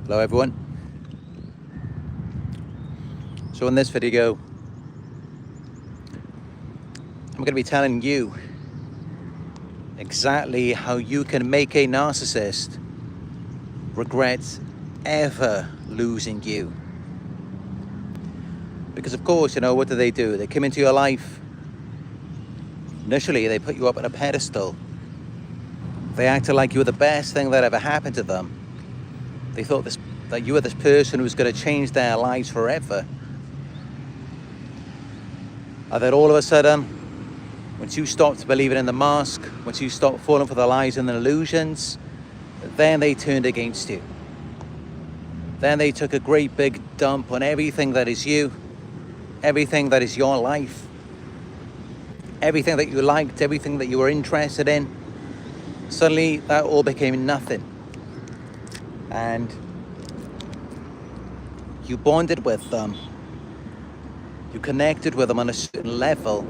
Hello everyone. So in this video, I'm going to be telling you exactly how you can make a narcissist regret ever losing you. Because of course, what do? They come into your life. Initially, they put you up on a pedestal. They acted like you were the best thing that ever happened to them. They thought that you were this person who was going to change their lives forever. And then all of a sudden, once you stopped believing in the mask, once you stopped falling for the lies and the illusions, then they turned against you. Then they took a great big dump on everything that is you, everything that is your life, everything that you liked, everything that you were interested in. Suddenly, that all became nothing. And you bonded with them. You connected with them on a certain level.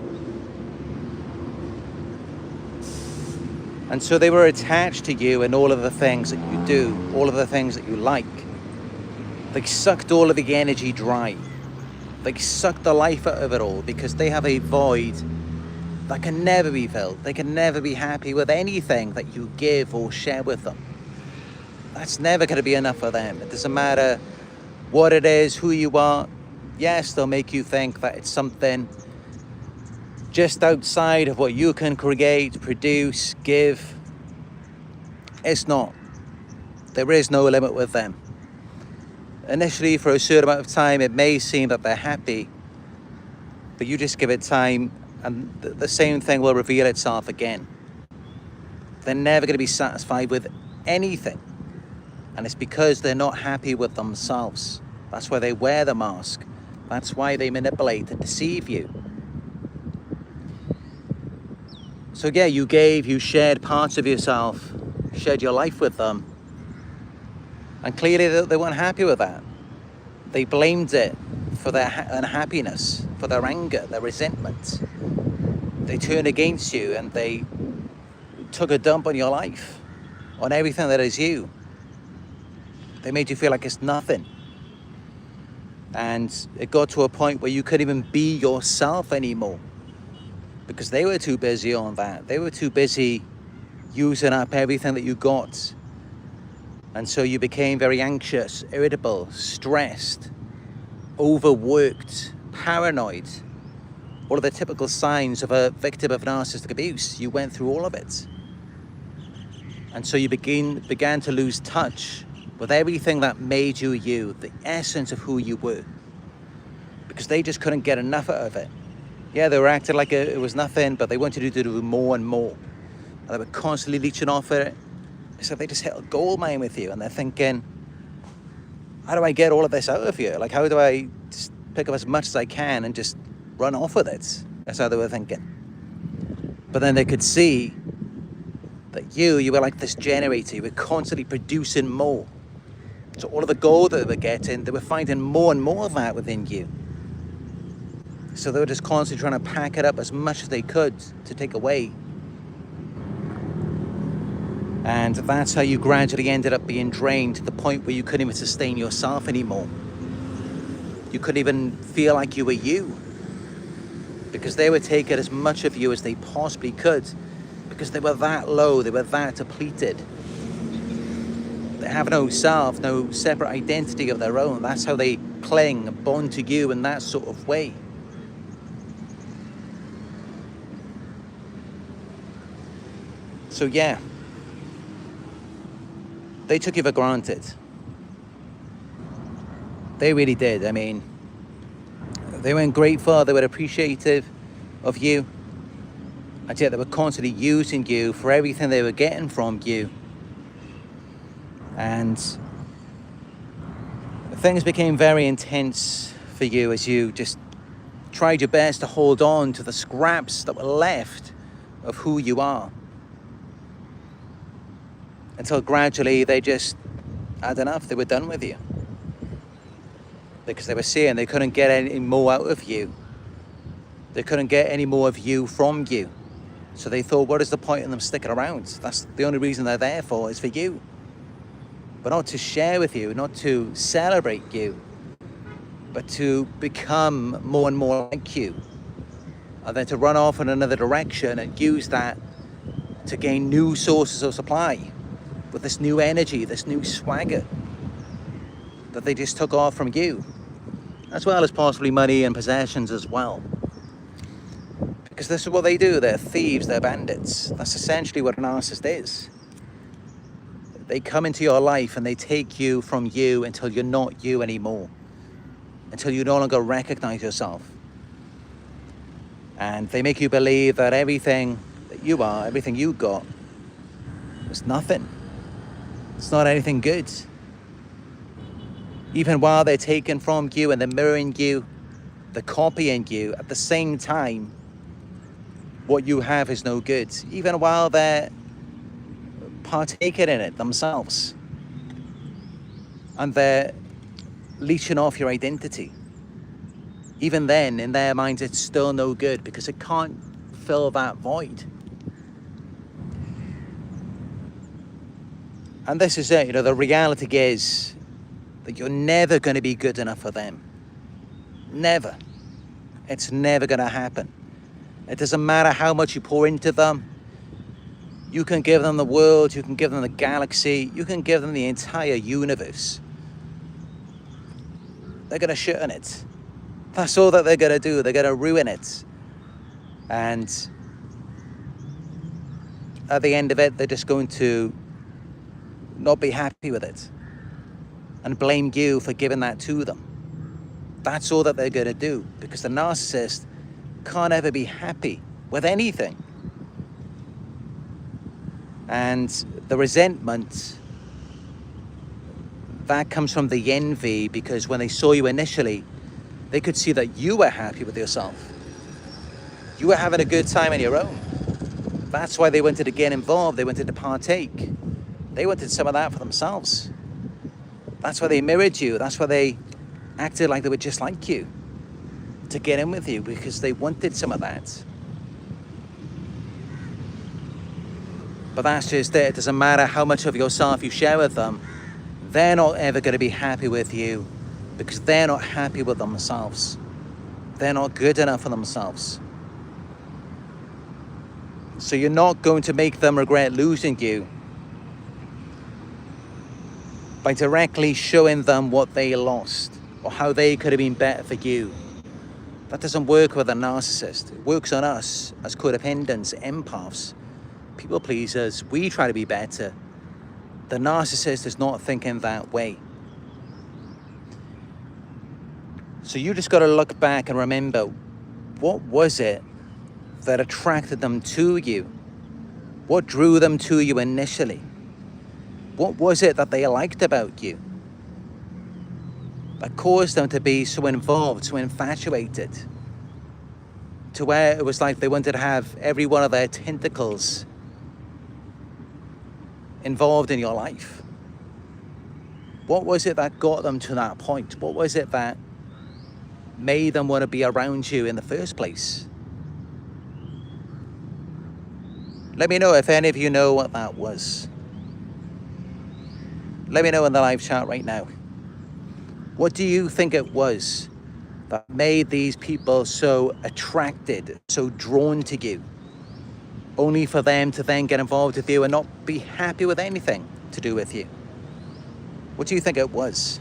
And so they were attached to you and all of the things that you do, all of the things that you like. They sucked all of the energy dry. They sucked the life out of it all because they have a void that can never be filled. They can never be happy with anything that you give or share with them. That's never going to be enough for them. It doesn't matter what it is, who you are. Yes, they'll make you think that it's something just outside of what you can create, produce, give. It's not. There is no limit with them. Initially, for a certain amount of time, it may seem that they're happy, but you just give it time and the same thing will reveal itself again. They're never going to be satisfied with anything. And it's because they're not happy with themselves. That's why they wear the mask. That's why they manipulate and deceive you. So yeah, you shared parts of yourself, shared your life with them. And clearly they weren't happy with that. They blamed it for their unhappiness, for their anger, their resentment. They turned against you and they took a dump on your life, on everything that is you. They made you feel like it's nothing. And it got to a point where you couldn't even be yourself anymore because they were too busy on that. They were too busy using up everything that you got. And so you became very anxious, irritable, stressed, overworked, paranoid. All of the typical signs of a victim of narcissistic abuse. You went through all of it. And so you began to lose touch with everything that made you you, the essence of who you were. Because they just couldn't get enough out of it. Yeah, they were acting like it was nothing, but they wanted you to do more and more. And they were constantly leeching off it. So they just hit a gold mine with you and they're thinking, how do I get all of this out of you? Like, how do I just pick up as much as I can and just run off with it? That's how they were thinking. But then they could see that you were like this generator. You were constantly producing more. So all of the gold that they were getting, they were finding more and more of that within you. So they were just constantly trying to pack it up as much as they could to take away. And that's how you gradually ended up being drained to the point where you couldn't even sustain yourself anymore. You couldn't even feel like you were you. Because they were taking as much of you as they possibly could. Because they were that low, they were that depleted. They have no self, no separate identity of their own. That's how they cling and bond to you in that sort of way. So yeah, they took you for granted. They really did. I mean, they weren't grateful, they were appreciative of you. And yet they were constantly using you for everything they were getting from you. And things became very intense for you as you just tried your best to hold on to the scraps that were left of who you are. Until gradually they just had enough, they were done with you. Because they were seeing they couldn't get any more out of you. They couldn't get any more of you from you. So they thought, what is the point in them sticking around? That's the only reason they're there for, is for you. but not to share with you, not to celebrate you, but to become more and more like you, and then to run off in another direction and use that to gain new sources of supply with this new energy, this new swagger that they just took off from you, as well as possibly money and possessions as well. Because this is what they do. They're thieves, they're bandits. That's essentially what a narcissist is. They come into your life and they take you from you until you're not you anymore, until you no longer recognize yourself. And they make you believe that everything that you are, everything you got, is nothing. It's not anything good. Even while they're taking from you and they're mirroring you, they're copying you, at the same time, what you have is no good. Even while they're partaking in it themselves. And they're leeching off your identity. Even then, in their minds, it's still no good because it can't fill that void. And this is it, the reality is that you're never going to be good enough for them. Never. It's never going to happen. It doesn't matter how much you pour into them. You can give them the world, you can give them the galaxy, you can give them the entire universe. They're going to shit on it. That's all that they're going to do. They're going to ruin it. And at the end of it, they're just going to not be happy with it and blame you for giving that to them. That's all that they're going to do, because the narcissist can't ever be happy with anything. And the resentment, that comes from the envy, because when they saw you initially, they could see that you were happy with yourself. You were having a good time on your own. That's why they wanted to get involved. They wanted to partake. They wanted some of that for themselves. That's why they mirrored you. That's why they acted like they were just like you, to get in with you, because they wanted some of that. But that's just it. It doesn't matter how much of yourself you share with them. They're not ever going to be happy with you, because they're not happy with themselves. They're not good enough for themselves. So you're not going to make them regret losing you by directly showing them what they lost or how they could have been better for you. That doesn't work with a narcissist. It works on us as codependents, empaths, people pleasers. We try to be better. The narcissist is not thinking that way. So you just got to look back and remember, what was it that attracted them to you? What drew them to you initially? What was it that they liked about you that caused them to be so involved, so infatuated, to where it was like they wanted to have every one of their tentacles involved in your life? What was it that got them to that point? What was it that made them want to be around you in the first place? Let me know if any of you know what that was. Let me know in the live chat right now. What do you think it was that made these people so attracted, so drawn to you, only for them to then get involved with you and not be happy with anything to do with you? What do you think it was?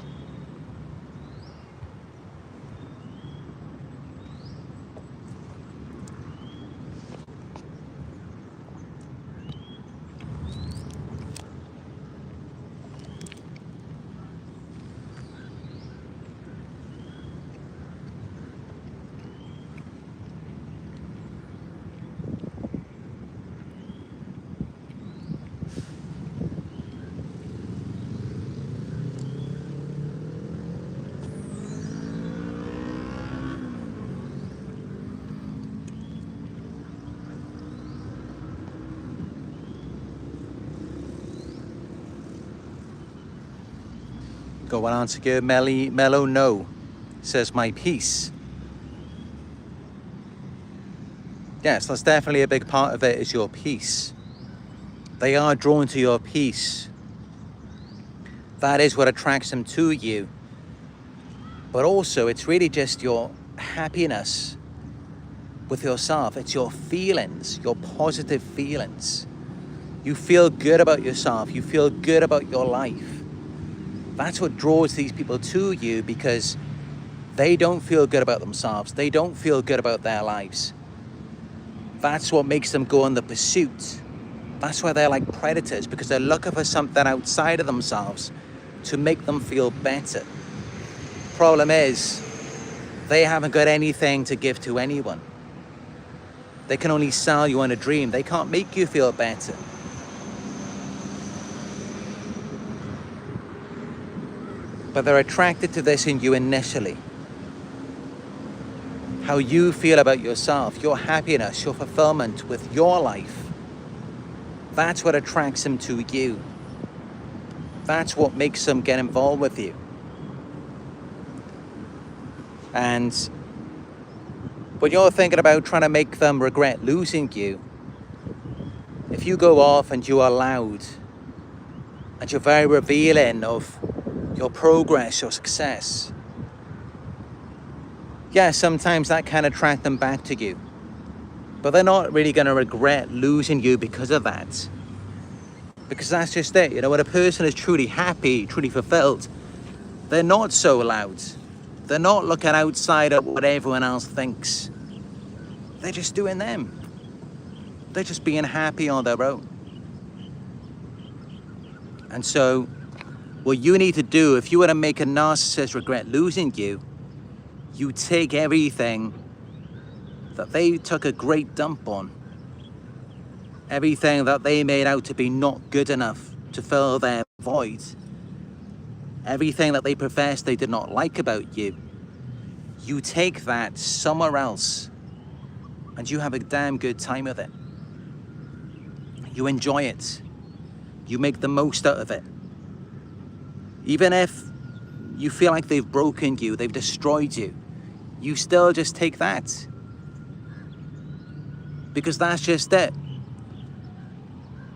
Got one answer here. Mellow No says, my peace. Yes, that's definitely a big part of it, is your peace. They are drawn to your peace That is what attracts them to you. But also, it's really just your happiness with yourself. It's your feelings, your positive feelings. You feel good about yourself. You feel good about your life. That's what draws these people to you, because they don't feel good about themselves. They don't feel good about their lives. That's what makes them go on the pursuit. That's why they're like predators, because they're looking for something outside of themselves to make them feel better. Problem is, they haven't got anything to give to anyone. They can only sell you on a dream. They can't make you feel better. But they're attracted to this in you initially. How you feel about yourself, your happiness, your fulfillment with your life. That's what attracts them to you. That's what makes them get involved with you. And when you're thinking about trying to make them regret losing you, if you go off and you are loud and you're very revealing of your progress, your success, yeah, sometimes that can attract them back to you. But they're not really going to regret losing you because of that. Because that's just it. You know, when a person is truly happy, truly fulfilled, they're not so loud. They're not looking outside at what everyone else thinks. They're just doing them. They're just being happy on their own. And so, what you need to do, if you want to make a narcissist regret losing you, you take everything that they took a great dump on, everything that they made out to be not good enough to fill their void, everything that they professed they did not like about you, you take that somewhere else and you have a damn good time with it. You enjoy it. You make the most out of it. Even if you feel like they've broken you, they've destroyed you, you still just take that. Because that's just it.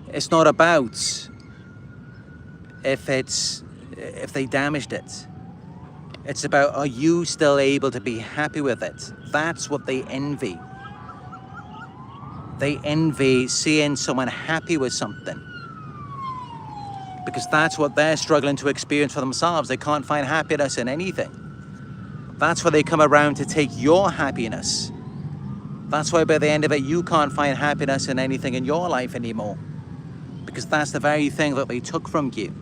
It's not about if they damaged it. It's about, are you still able to be happy with it? That's what they envy. They envy seeing someone happy with something. Because that's what they're struggling to experience for themselves. They can't find happiness in anything. That's why they come around to take your happiness. That's why by the end of it, you can't find happiness in anything in your life anymore. Because that's the very thing that they took from you.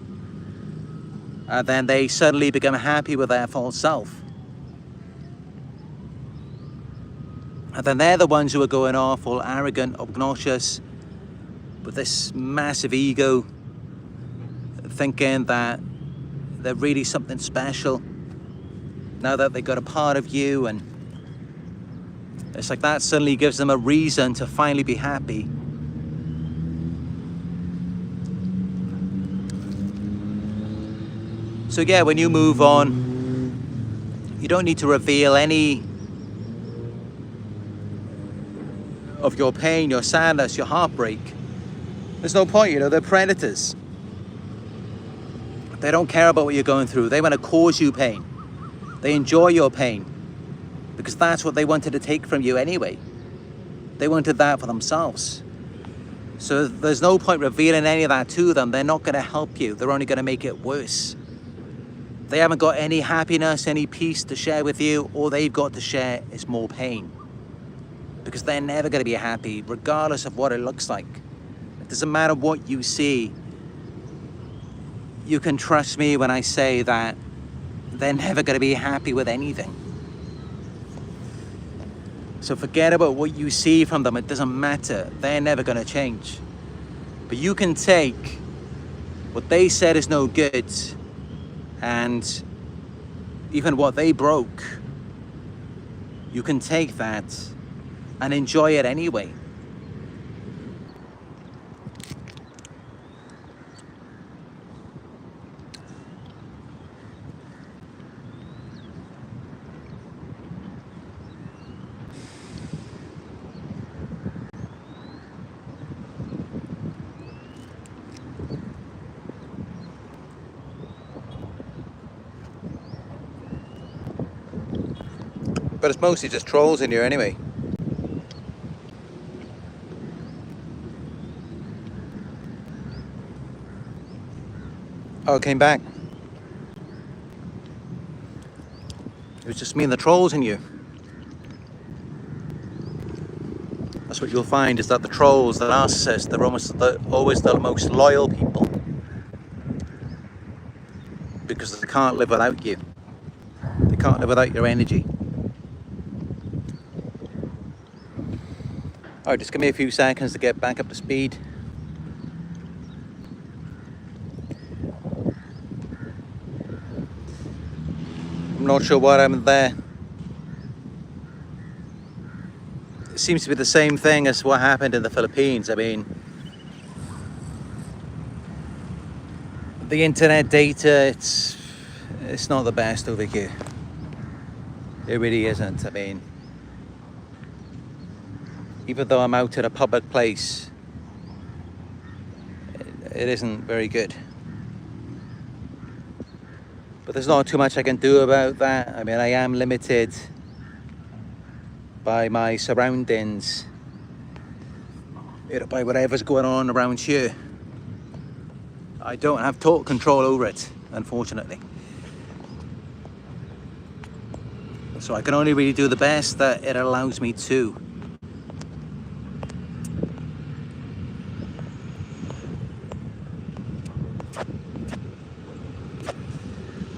And then they suddenly become happy with their false self. And then they're the ones who are going off all arrogant, obnoxious, with this massive ego, thinking that they're really something special now that they got a part of you, and it's like that suddenly gives them a reason to finally be happy. So yeah, when you move on, you don't need to reveal any of your pain, your sadness, your heartbreak. There's no point, you know, they're predators. They don't care about what you're going through. They want to cause you pain. They enjoy your pain because that's what they wanted to take from you anyway. They wanted that for themselves. So there's no point revealing any of that to them. They're not going to help you. They're only going to make it worse. They haven't got any happiness, any peace to share with you. All they've got to share is more pain. Because they're never going to be happy, regardless of what it looks like. It doesn't matter what you see. You can trust me when I say that they're never going to be happy with anything. So forget about what you see from them. It doesn't matter. They're never going to change. But you can take what they said is no good, and even what they broke, you can take that and enjoy it anyway. But it's mostly just trolls in here anyway. Oh, it came back. It was just me and the trolls in you. That's what you'll find, is that the trolls, the narcissists, they're always the most loyal people. Because they can't live without you. They can't live without your energy. Alright, just give me a few seconds to get back up to speed. I'm not sure what happened there. It seems to be the same thing as what happened in the Philippines. I mean, the internet data, it's not the best over here. It really isn't. I mean, even though I'm out in a public place, it isn't very good. But there's not too much I can do about that. I mean, I am limited by my surroundings, by whatever's going on around here. I don't have total control over it, unfortunately. So I can only really do the best that it allows me to.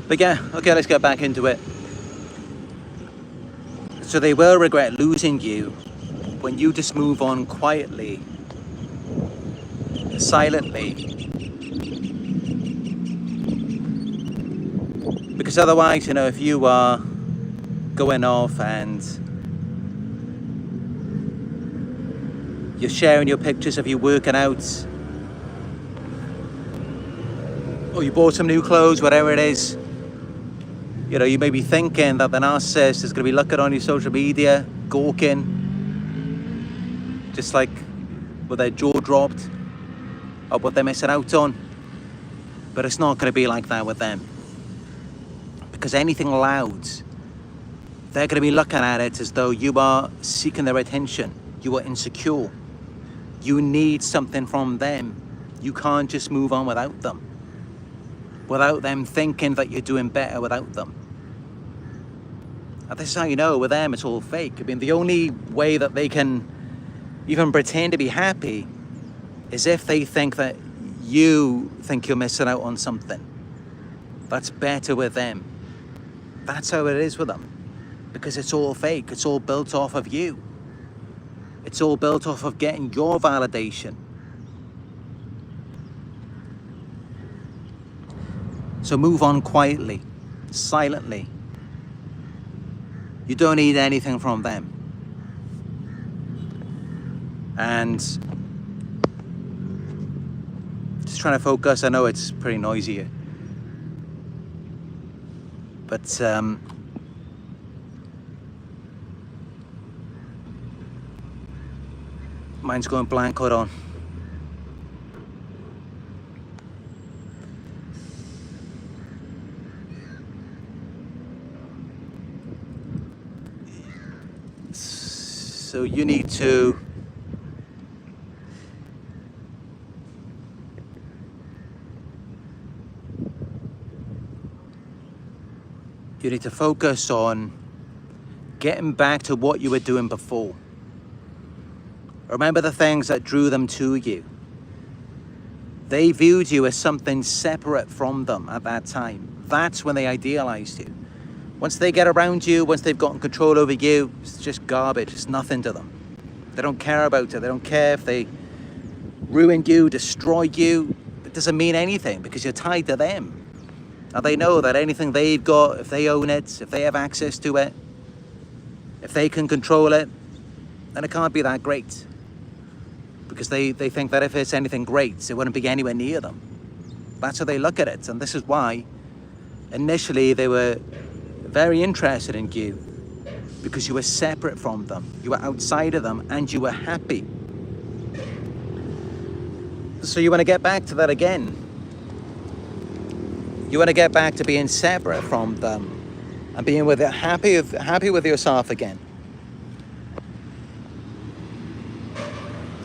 But yeah, okay, let's get back into it. So they will regret losing you when you just move on quietly, silently. Because otherwise, you know, if you are going off and you're sharing your pictures of you working out, or you bought some new clothes, whatever it is, you know, you may be thinking that the narcissist is going to be looking on your social media, gawking, just like with their jaw dropped of what they're missing out on. But it's not going to be like that with them. Because anything loud, they're going to be looking at it as though you are seeking their attention. You are insecure. You need something from them. You can't just move on without them. Without them thinking that you're doing better without them. And this is how you know with them it's all fake. I mean, the only way that they can even pretend to be happy is if they think that you think you're missing out on something that's better with them. That's how it is with them. Because it's all fake. It's all built off of you. It's all built off of getting your validation. So move on quietly, silently. You don't need anything from them. And just trying to focus. I know it's pretty noisy here. But mine's going blank, hold on. So you need to focus on getting back to what you were doing before. Remember the things that drew them to you. They viewed you as something separate from them at that time. That's when they idealized you. Once they get around you, once they've gotten control over you, it's just garbage. It's nothing to them. They don't care about it. They don't care if they ruin you, destroy you. It doesn't mean anything because you're tied to them. And they know that anything they've got, if they own it, if they have access to it, if they can control it, then it can't be that great. Because they think that if it's anything great, it wouldn't be anywhere near them. That's how they look at it. And this is why initially they were very interested in you, because you were separate from them, you were outside of them, and you were happy. So you want to get back to that again. You want to get back to being separate from them, and being happy with yourself again.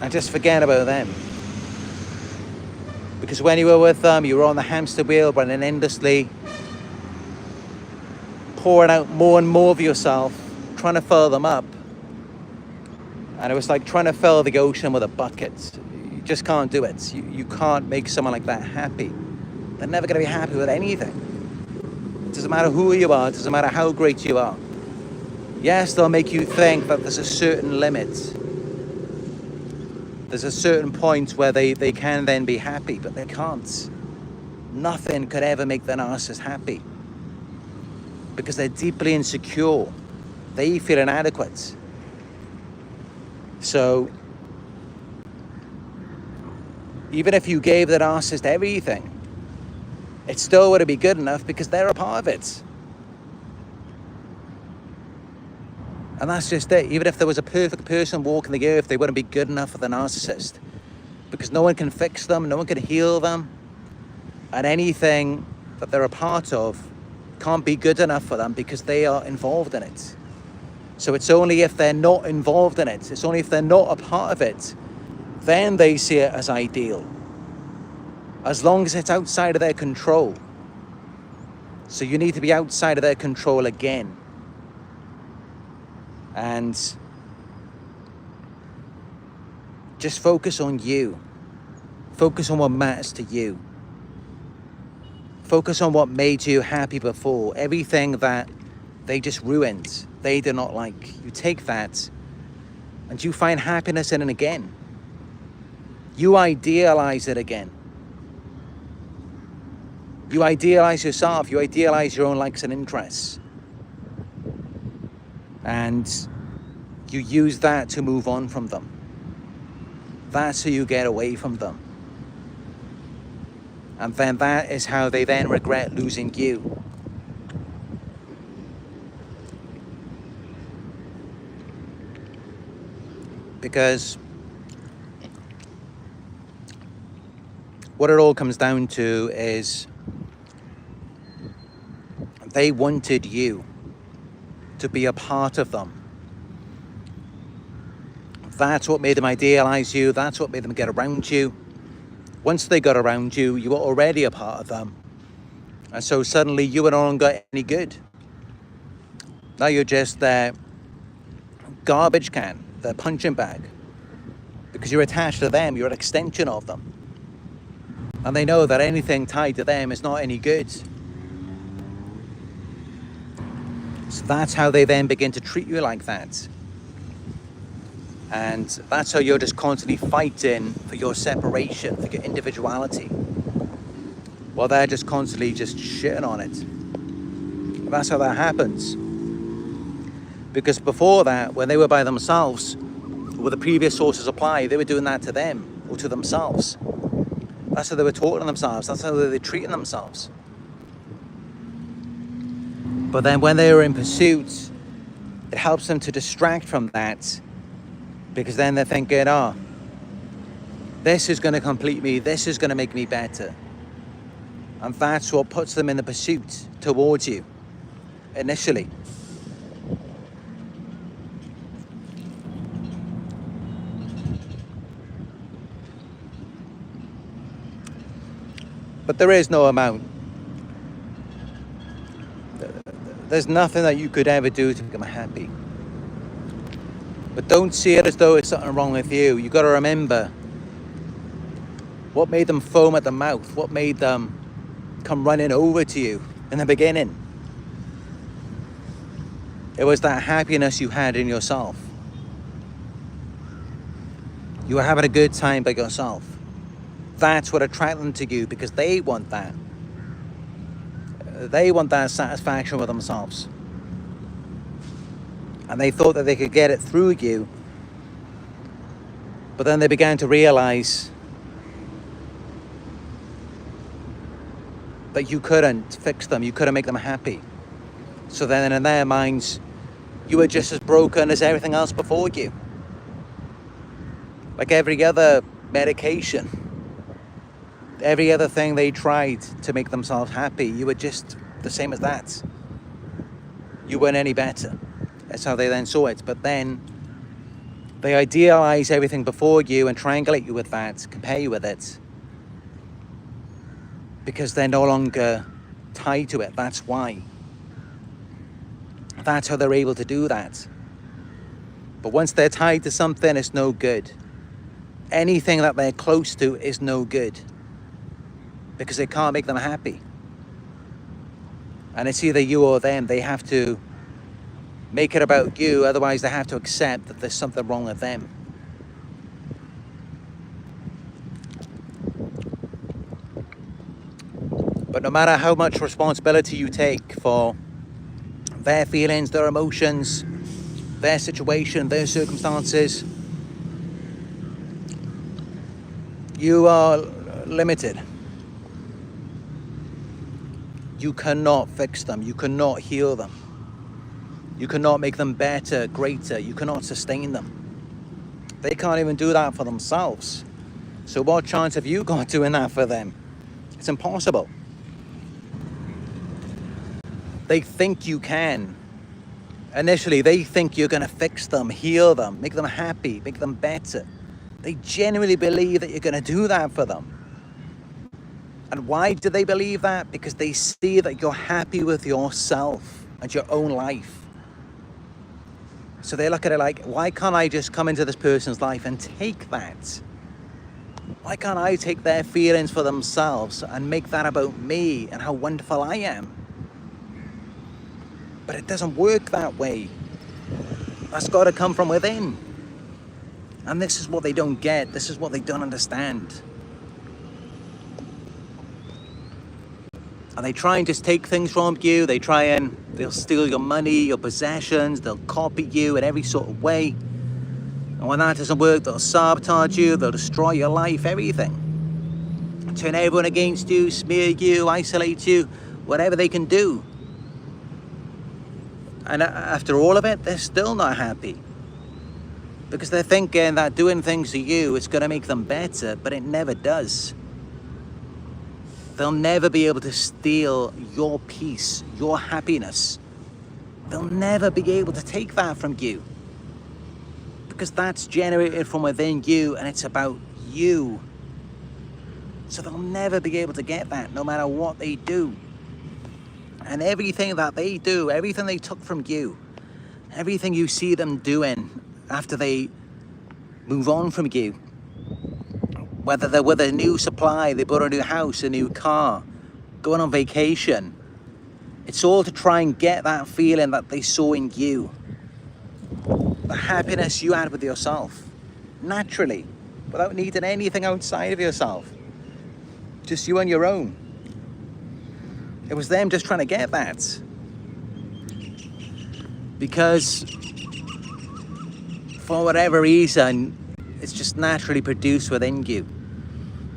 And just forget about them. Because when you were with them, you were on the hamster wheel, running endlessly, pouring out more and more of yourself, trying to fill them up. And it was like trying to fill the ocean with a bucket. You just can't do it. You can't make someone like that happy. They're never going to be happy with anything. It doesn't matter who you are. It doesn't matter how great you are. Yes, they'll make you think that there's a certain limit. There's a certain point where they can then be happy, but they can't. Nothing could ever make the narcissist happy. Because they're deeply insecure. They feel inadequate. So, even if you gave the narcissist everything, it still wouldn't be good enough because they're a part of it. And that's just it. Even if there was a perfect person walking the earth, they wouldn't be good enough for the narcissist. Because no one can fix them, no one can heal them. And anything that they're a part of can't be good enough for them because they are involved in it. So it's only if they're not involved in it, it's only if they're not a part of it, then they see it as ideal. As long as it's outside of their control. So you need to be outside of their control again. And just focus on you. Focus on what matters to you. Focus on what made you happy before. Everything that they just ruined, they did not like. You take that and you find happiness in it again. You idealize it again. You idealize yourself. You idealize your own likes and interests. And you use that to move on from them. That's how you get away from them. And then that is how they then regret losing you. Because what it all comes down to is they wanted you to be a part of them. That's what made them idealize you. That's what made them get around you. Once they got around you, you were already a part of them. And so suddenly you were no longer any good. Now you're just their garbage can, their punching bag. Because you're attached to them, you're an extension of them. And they know that anything tied to them is not any good. So that's how they then begin to treat you like that. And that's how you're just constantly fighting for your separation, for your individuality. While they're just constantly just shitting on it. And that's how that happens. Because before that, when they were by themselves, with the previous source of supply, they were doing that to them or to themselves. That's how they were talking to themselves. That's how they were treating themselves. But then when they were in pursuit, it helps them to distract from that. Because then they're thinking, this is going to complete me. This is going to make me better. And that's what puts them in the pursuit towards you, initially. But there is no amount. There's nothing that you could ever do to make them happy. But don't see it as though it's something wrong with you. You've got to remember what made them foam at the mouth, what made them come running over to you in the beginning. It was that happiness you had in yourself. You were having a good time by yourself. That's what attracted them to you because they want that. They want that satisfaction with themselves. And they thought that they could get it through you. But then they began to realize that you couldn't fix them. You couldn't make them happy. So then in their minds, you were just as broken as everything else before you. Like every other medication. Every other thing they tried to make themselves happy, you were just the same as that. you weren't any better. That's how they then saw it. But then they idealize everything before you and triangulate you with that, compare you with it, because they're no longer tied to it. That's why. That's how they're able to do that. But once they're tied to something, it's no good. Anything that they're close to is no good, because it can't make them happy. And it's either you or them. They have to make it about you, otherwise they have to accept that there's something wrong with them. But no matter how much responsibility you take for their feelings, their emotions, their situation, their circumstances, you are limited. You cannot fix them. You cannot heal them. You cannot make them better, greater. You cannot sustain them. They can't even do that for themselves. So what chance have you got doing that for them? It's impossible. They think you can. Initially, they think you're going to fix them, heal them, make them happy, make them better. They genuinely believe that you're going to do that for them. And why do they believe that? Because they see that you're happy with yourself and your own life. So they look at it like, why can't I just come into this person's life and take that? Why can't I take their feelings for themselves and make that about me and how wonderful I am? But it doesn't work that way. That's got to come from within. And this is what they don't get. This is what they don't understand. And they try and just take things from you. They'll steal your money, your possessions. They'll copy you in every sort of way. And when that doesn't work, they'll sabotage you. They'll destroy your life, everything. Turn everyone against you, smear you, isolate you, whatever they can do. And after all of it, they're still not happy. Because they're thinking that doing things to you is going to make them better, but it never does. They'll never be able to steal your peace, your happiness. They'll never be able to take that from you. Because that's generated from within you and it's about you. So they'll never be able to get that, no matter what they do. And everything that they do, everything they took from you, everything you see them doing after they move on from you, whether they're with a new supply, they bought a new house, a new car, going on vacation, it's all to try and get that feeling that they saw in you. The happiness you had with yourself, naturally, without needing anything outside of yourself. Just you on your own. It was them just trying to get that. Because for whatever reason, it's just naturally produced within you.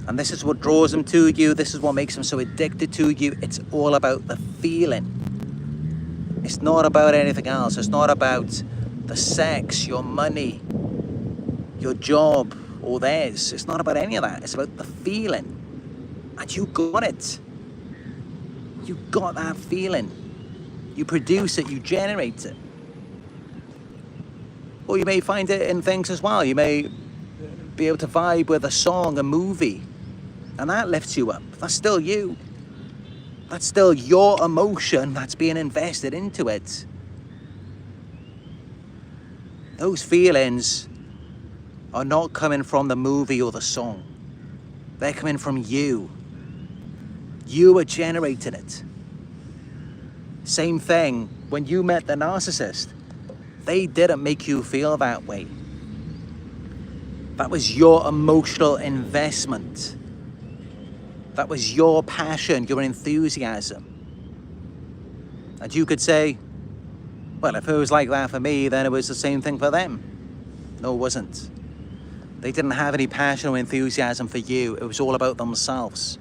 And this is what draws them to you. This is what makes them so addicted to you. It's all about the feeling. It's not about anything else. It's not about the sex, your money, your job, or theirs. It's not about any of that. It's about the feeling. And you got it. You got that feeling. You produce it, you generate it. Or you may find it in things as well. You may be able to vibe with a song, a movie, and that lifts you up. That's still you. That's still your emotion that's being invested into it. Those feelings are not coming from the movie or the song. They're coming from you. You are generating it. Same thing when you met the narcissist. They didn't make you feel that way. That was your emotional investment. That was your passion, your enthusiasm. And you could say, well, if it was like that for me, then it was the same thing for them. No, it wasn't. They didn't have any passion or enthusiasm for you. It was all about themselves.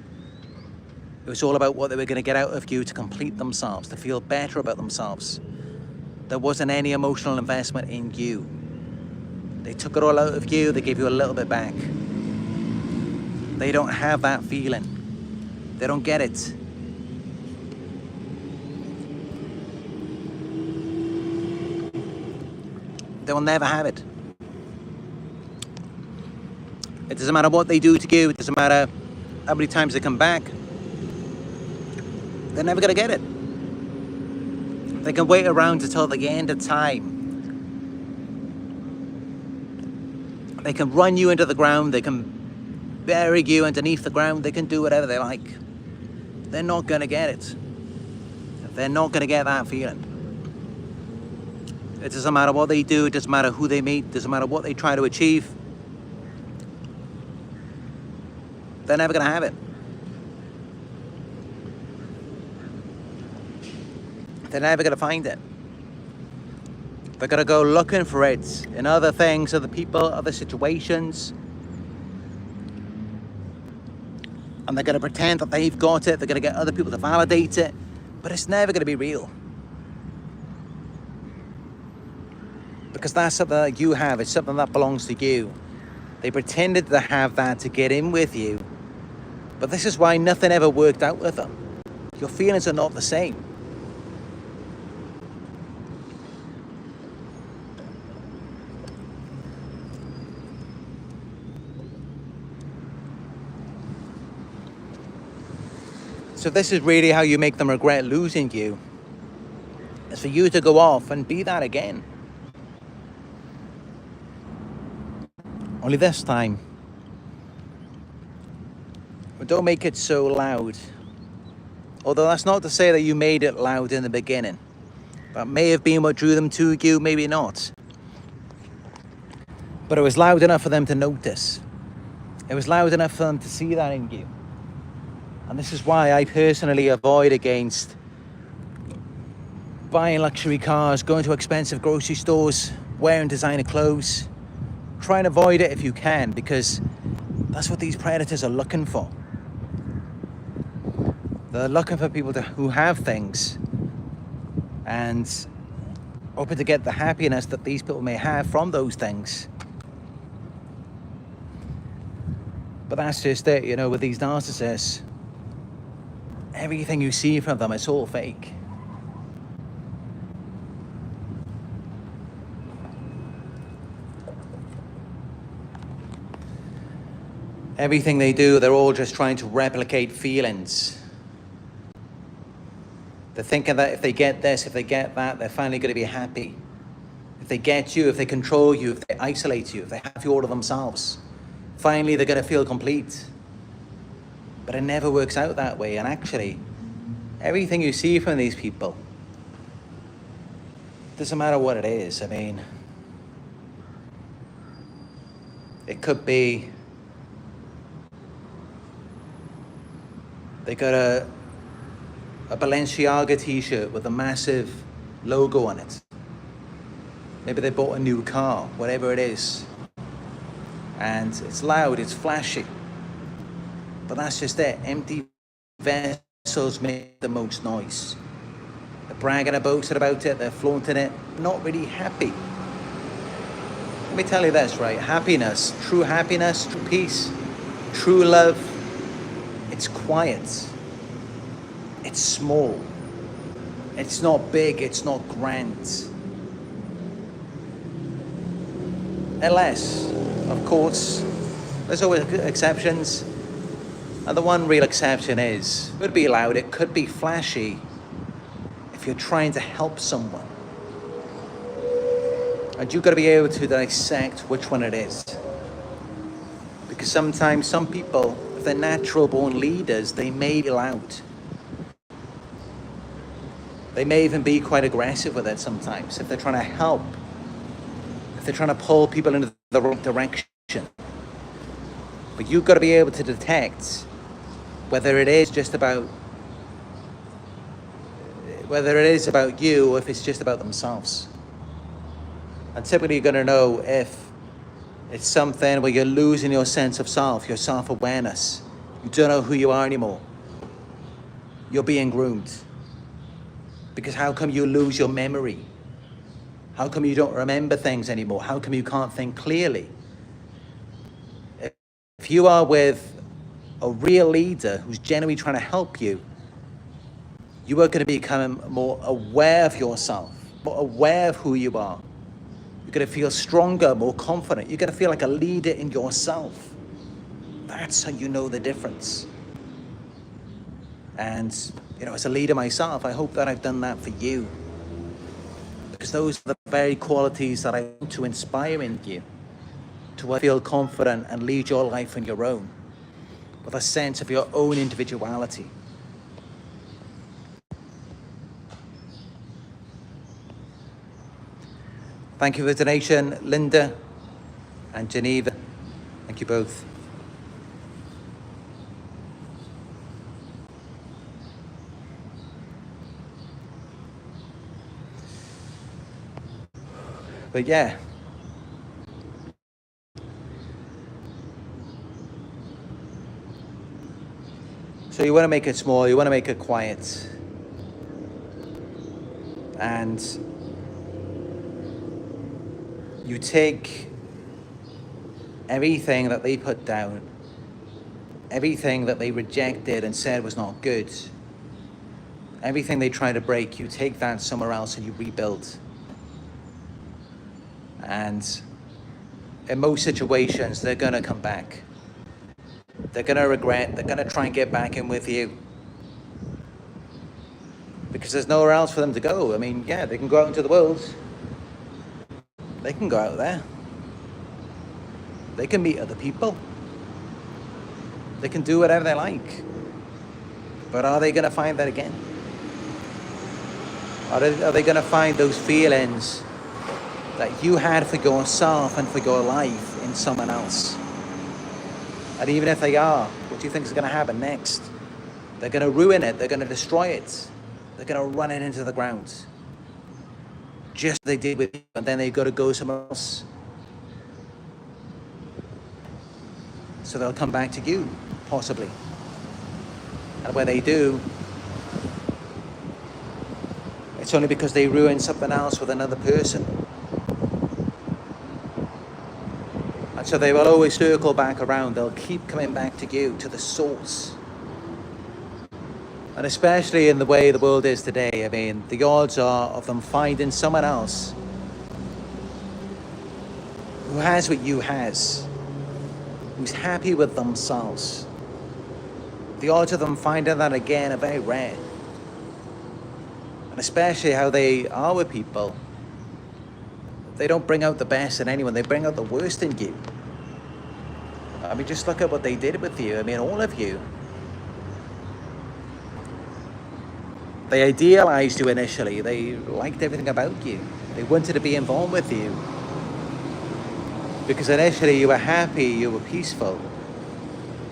It was all about what they were going to get out of you to complete themselves, to feel better about themselves. There wasn't any emotional investment in you. They took it all out of you, they gave you a little bit back. They don't have that feeling. They don't get it. They will never have it. It doesn't matter what they do to you. It doesn't matter how many times they come back. They're never going to get it. They can wait around until the end of time. They can run you into the ground. They can bury you underneath the ground. They can do whatever they like. They're not going to get it. They're not going to get that feeling. It doesn't matter what they do. It doesn't matter who they meet. It doesn't matter what they try to achieve. They're never going to have it. They're never going to find it. They're going to go looking for it in other things, other people, other situations. And they're going to pretend that they've got it. They're going to get other people to validate it. But it's never going to be real. Because that's something that you have. It's something that belongs to you. They pretended to have that to get in with you. But this is why nothing ever worked out with them. Your feelings are not the same. So this is really how you make them regret losing you. It's for you to go off and be that again. Only this time, but don't make it so loud. Although that's not to say that you made it loud in the beginning. That may have been what drew them to you, maybe not. But it was loud enough for them to notice. It was loud enough for them to see that in you. And this is why I personally avoid against buying luxury cars, going to expensive grocery stores, wearing designer clothes. Try and avoid it if you can, because that's what these predators are looking for. They're looking for people who have things and hoping to get the happiness that these people may have from those things. But that's just it, you know, with these narcissists. Everything you see from them, it's all fake. Everything they do, they're all just trying to replicate feelings. They're thinking that if they get this, if they get that, they're finally going to be happy. If they get you, if they control you, if they isolate you, if they have you all to themselves, finally they're going to feel complete. But it never works out that way. And actually, everything you see from these people, doesn't matter what it is. I mean, it could be they got a Balenciaga t-shirt with a massive logo on it. Maybe they bought a new car, whatever it is. And it's loud, it's flashy. But that's just it. Empty vessels make the most noise. They're bragging about it, they're flaunting it, not really happy. Let me tell you this, right? Happiness, true peace, true love, it's quiet. It's small. It's not big, it's not grand. Unless, of course, there's always exceptions. And the one real exception is, it could be loud, it could be flashy if you're trying to help someone. And you've got to be able to dissect which one it is. Because sometimes some people, if they're natural born leaders, they may be loud. They may even be quite aggressive with it sometimes if they're trying to help. If they're trying to pull people into the wrong direction. But you've got to be able to detect whether it is about you or if it's just about themselves. And typically you're going to know if it's something where you're losing your sense of self, your self-awareness. You don't know who you are anymore. You're being groomed. Because how come you lose your memory? How come you don't remember things anymore? How come you can't think clearly? If you are with a real leader who's genuinely trying to help you, you are going to become more aware of yourself, more aware of who you are. You're going to feel stronger, more confident. You're going to feel like a leader in yourself. That's how you know the difference. And, as a leader myself, I hope that I've done that for you. Because those are the very qualities that I want to inspire in you. To feel confident and lead your life on your own. With a sense of your own individuality. Thank you for the donation, Linda and Geneva. Thank you both. But yeah. So you want to make it small, you want to make it quiet. And you take everything that they put down, everything that they rejected and said was not good, everything they tried to break, you take that somewhere else and you rebuild. And in most situations, they're going to come back. They're going to regret, they're going to try and get back in with you. Because there's nowhere else for them to go. I mean, yeah, they can go out into the world. They can go out there. They can meet other people. They can do whatever they like. But are they going to find that again? Are they going to find those feelings that you had for yourself and for your life in someone else? And even if they are, what do you think is going to happen next? They're going to ruin it. They're going to destroy it. They're going to run it into the ground. Just as they did with you, and then they've got to go somewhere else. So they'll come back to you, possibly. And when they do, it's only because they ruined something else with another person. And so they will always circle back around. They'll keep coming back to you, to the source. And especially in the way the world is today, I mean, the odds are of them finding someone else who has what you has, who's happy with themselves. The odds of them finding that again are very rare. And especially how they are with people. They don't bring out the best in anyone, they bring out the worst in you. I mean, just look at what they did with you. I mean, all of you. They idealized you initially. They liked everything about you. They wanted to be involved with you. Because initially you were happy, you were peaceful.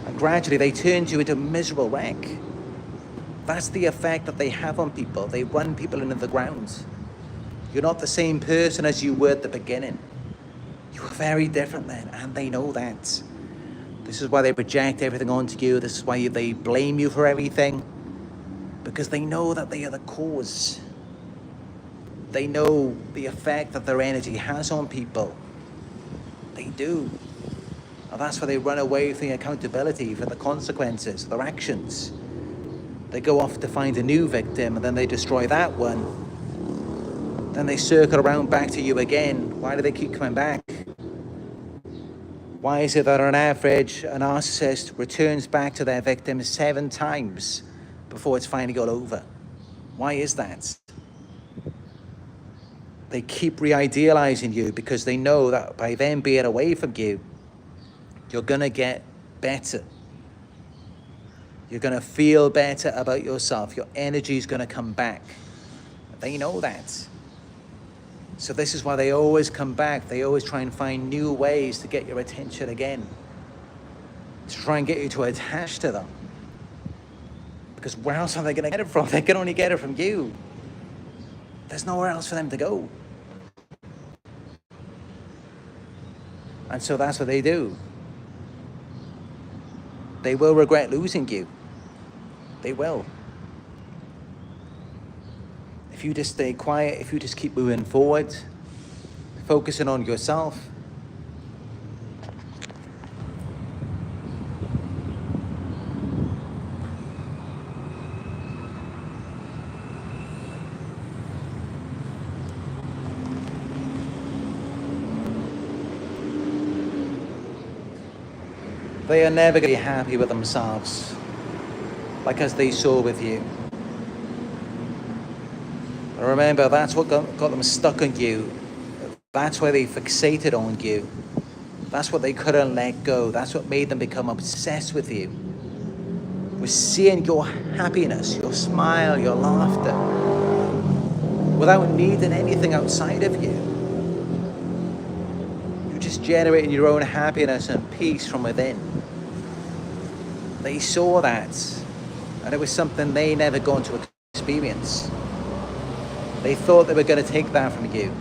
And gradually they turned you into a miserable wreck. That's the effect that they have on people. They run people into the ground. You're not the same person as you were at the beginning. You were very different then, and they know that. This is why they project everything onto you. This is why they blame you for everything. Because they know that they are the cause. They know the effect that their energy has on people. They do. And that's why they run away from the accountability for the consequences of their actions. They go off to find a new victim and then they destroy that one. Then they circle around back to you again. Why do they keep coming back? Why is it that on average a narcissist returns back to their victim 7 times before it's finally got over? Why is that? They keep re-idealizing you because they know that by them being away from you, you're going to get better. You're going to feel better about yourself. Your energy is going to come back. They know that. So this is why they always come back. They always try and find new ways to get your attention again. To try and get you to attach to them. Because where else are they going to get it from? They can only get it from you. There's nowhere else for them to go. And so that's what they do. They will regret losing you. They will. If you just stay quiet, if you just keep moving forward, focusing on yourself, They are never going to be happy with themselves, like as they saw with you. And remember, that's what got them stuck on you. That's why they fixated on you. That's what they couldn't let go. That's what made them become obsessed with you. Was seeing your happiness, your smile, your laughter, without needing anything outside of you. You're just generating your own happiness and peace from within. They saw that, and it was something they never got to experience. They thought they were going to take that from you.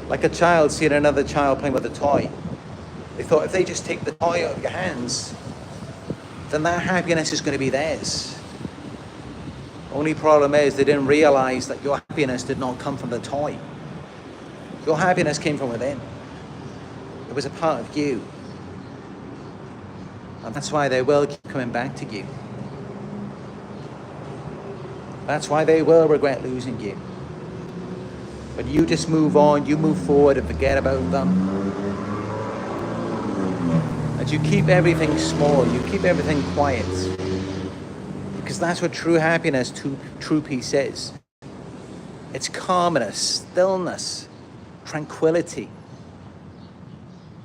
Like a child seeing another child playing with a toy. They thought if they just take the toy out of your hands, then that happiness is going to be theirs. Only problem is they didn't realize that your happiness did not come from the toy. Your happiness came from within. It was a part of you. And that's why they will keep coming back to you. That's why they will regret losing you. But you just move on, you move forward and forget about them. And you keep everything small, you keep everything quiet. Because that's what true happiness, true peace is. It's calmness, stillness, tranquility.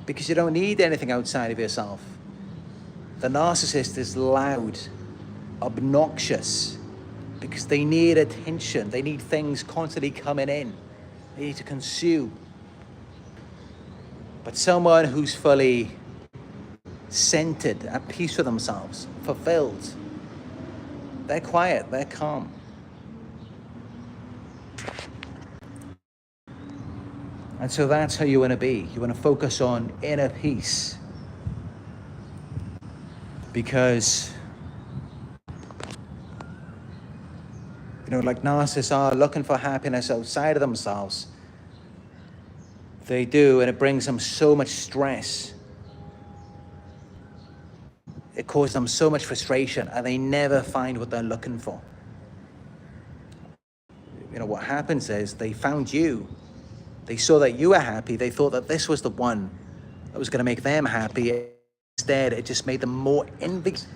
Because you don't need anything outside of yourself. The narcissist is loud, obnoxious, because they need attention. They need things constantly coming in. They need to consume. But someone who's fully centered, at peace with themselves, fulfilled, they're quiet, they're calm. And so that's how you want to be. You want to focus on inner peace. Because, like narcissists are looking for happiness outside of themselves. They do, and it brings them so much stress. It causes them so much frustration, and they never find what they're looking for. What happens is they found you. They saw that you were happy. They thought that this was the one that was going to make them happy. Instead, it just made them more envious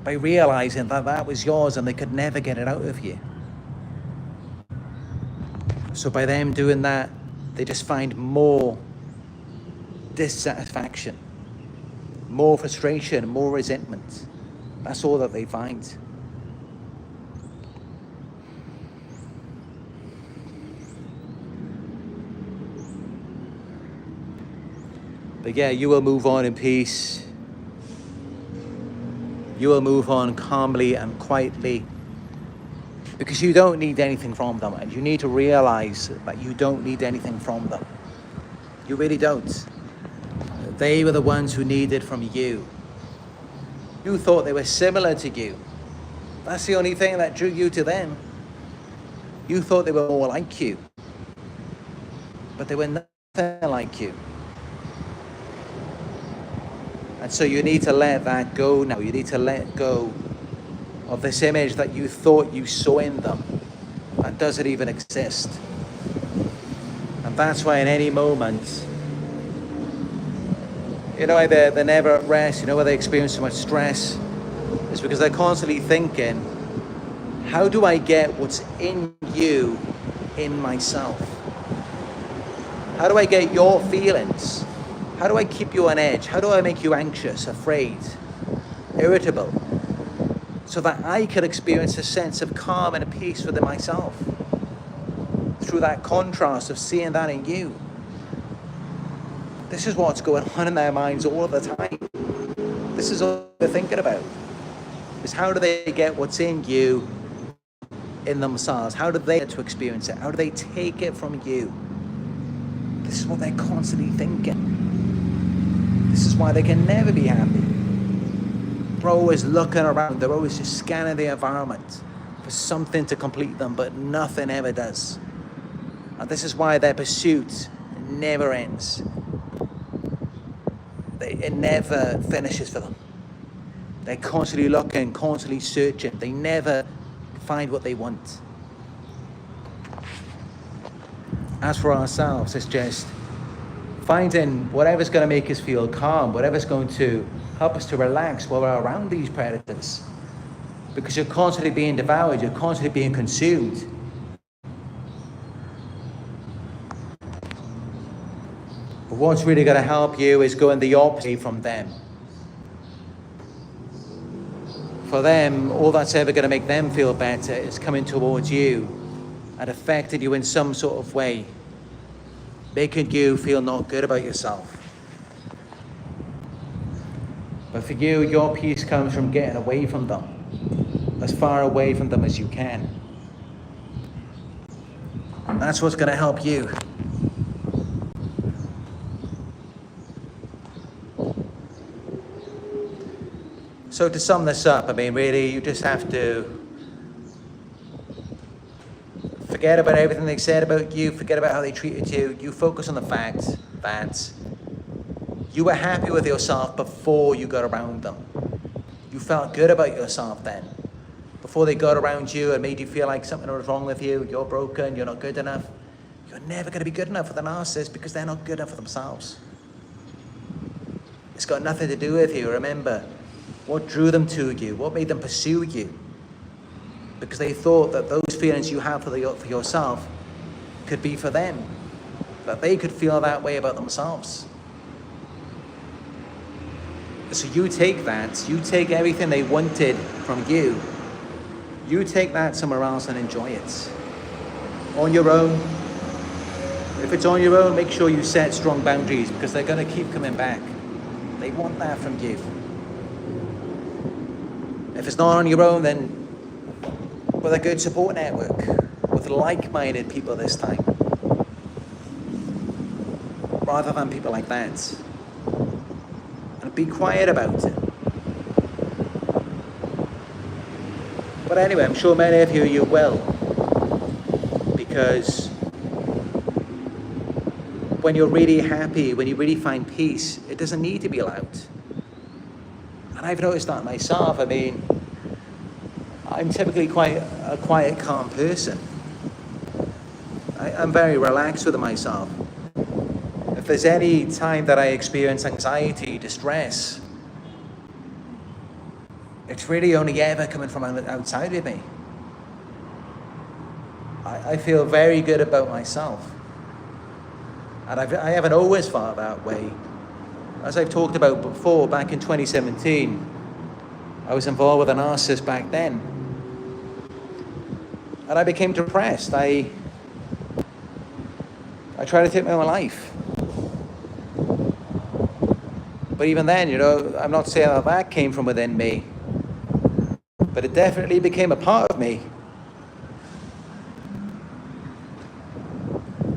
by realizing that that was yours and they could never get it out of you. So by them doing that, they just find more dissatisfaction, more frustration, more resentment. That's all that they find. But yeah, you will move on in peace. You will move on calmly and quietly, because you don't need anything from them, and you need to realize that you don't need anything from them. You really don't. They were the ones who needed from you. You thought they were similar to you. That's the only thing that drew you to them. You thought they were more like you, but they were nothing like you. And so you need to let that go now. You need to let go of this image that you thought you saw in them that doesn't even exist. And that's why in any moment, why they're never at rest, why they experience so much stress, is because they're constantly thinking, how do I get what's in you in myself? How do I get your feelings? How do I keep you on edge? How do I make you anxious, afraid, irritable, so that I can experience a sense of calm and peace within myself through that contrast of seeing that in you? This is what's going on in their minds all the time. This is all they're thinking about, is how do they get what's in you in themselves? How do they get to experience it? How do they take it from you? This is what they're constantly thinking. This is why they can never be happy. They're always looking around. They're always just scanning the environment for something to complete them, but nothing ever does. And this is why their pursuit never ends. It never finishes for them. They're constantly looking, constantly searching. They never find what they want. As for ourselves, it's just finding whatever's going to make us feel calm, whatever's going to help us to relax while we're around these predators. Because you're constantly being devoured, you're constantly being consumed. But what's really going to help you is going the opposite from them. For them, all that's ever going to make them feel better is coming towards you and affecting you in some sort of way, making you feel not good about yourself. But for you, your peace comes from getting away from them, as far away from them as you can. And that's what's going to help you. So to sum this up, I mean, really, you just have to forget about everything they said about you, forget about how they treated you. You focus on the fact that you were happy with yourself before you got around them. You felt good about yourself then. Before they got around you and made you feel like something was wrong with you, you're broken, you're not good enough. You're never going to be good enough for the narcissist because they're not good enough for themselves. It's got nothing to do with you, remember. What drew them to you? What made them pursue you? Because they thought that those feelings you have for yourself could be for them. That they could feel that way about themselves. So you take that, you take everything they wanted from you, you take that somewhere else and enjoy it. On your own. If it's on your own, make sure you set strong boundaries because they're going to keep coming back. They want that from you. If it's not on your own, then with a good support network, with like-minded people this time, rather than people like that. And be quiet about it. But anyway, I'm sure many of you will, because when you're really happy, when you really find peace, it doesn't need to be loud. And I've noticed that myself. I mean, I'm typically quite a quiet, calm person. I'm very relaxed with myself. If there's any time that I experience anxiety, distress, it's really only ever coming from outside of me. I feel very good about myself. And I haven't always felt that way. As I've talked about before, back in 2017, I was involved with a narcissist back then. And I became depressed. I tried to take my own life. But even then, you know, I'm not saying that came from within me. But it definitely became a part of me.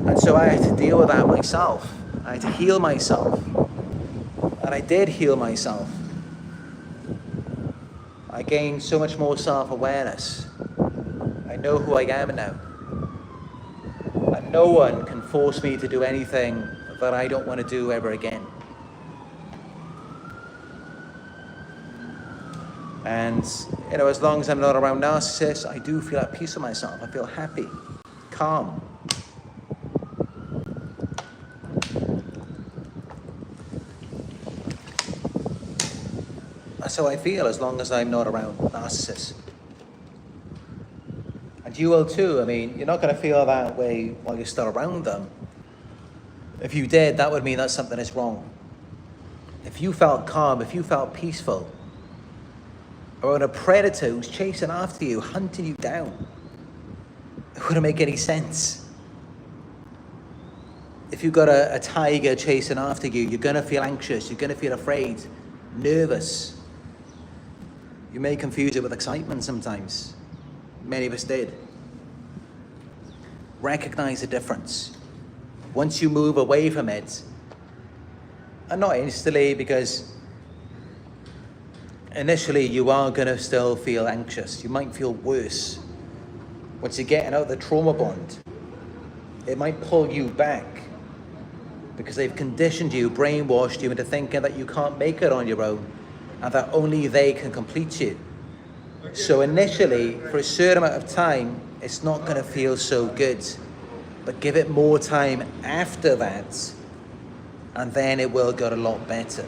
And so I had to deal with that myself. I had to heal myself. And I did heal myself. I gained so much more self-awareness. I know who I am now. And no one can force me to do anything that I don't want to do ever again. And, you know, as long as I'm not around narcissists, I do feel at peace with myself. I feel happy, calm. That's how I feel as long as I'm not around narcissists. And you will too. I mean, you're not going to feel that way while you're still around them. If you did, that would mean that something is wrong. If you felt calm, if you felt peaceful, around a predator who's chasing after you, hunting you down, it wouldn't make any sense. If you've got a tiger chasing after you, you're going to feel anxious, you're going to feel afraid, nervous. You may confuse it with excitement sometimes. Many of us did. Recognize the difference. Once you move away from it, and not instantly, because initially you are going to still feel anxious. You might feel worse. Once you're getting out of the trauma bond, it might pull you back because they've conditioned you, brainwashed you into thinking that you can't make it on your own and that only they can complete you. So initially, for a certain amount of time, it's not going to feel so good. But give it more time after that, And then it will get a lot better.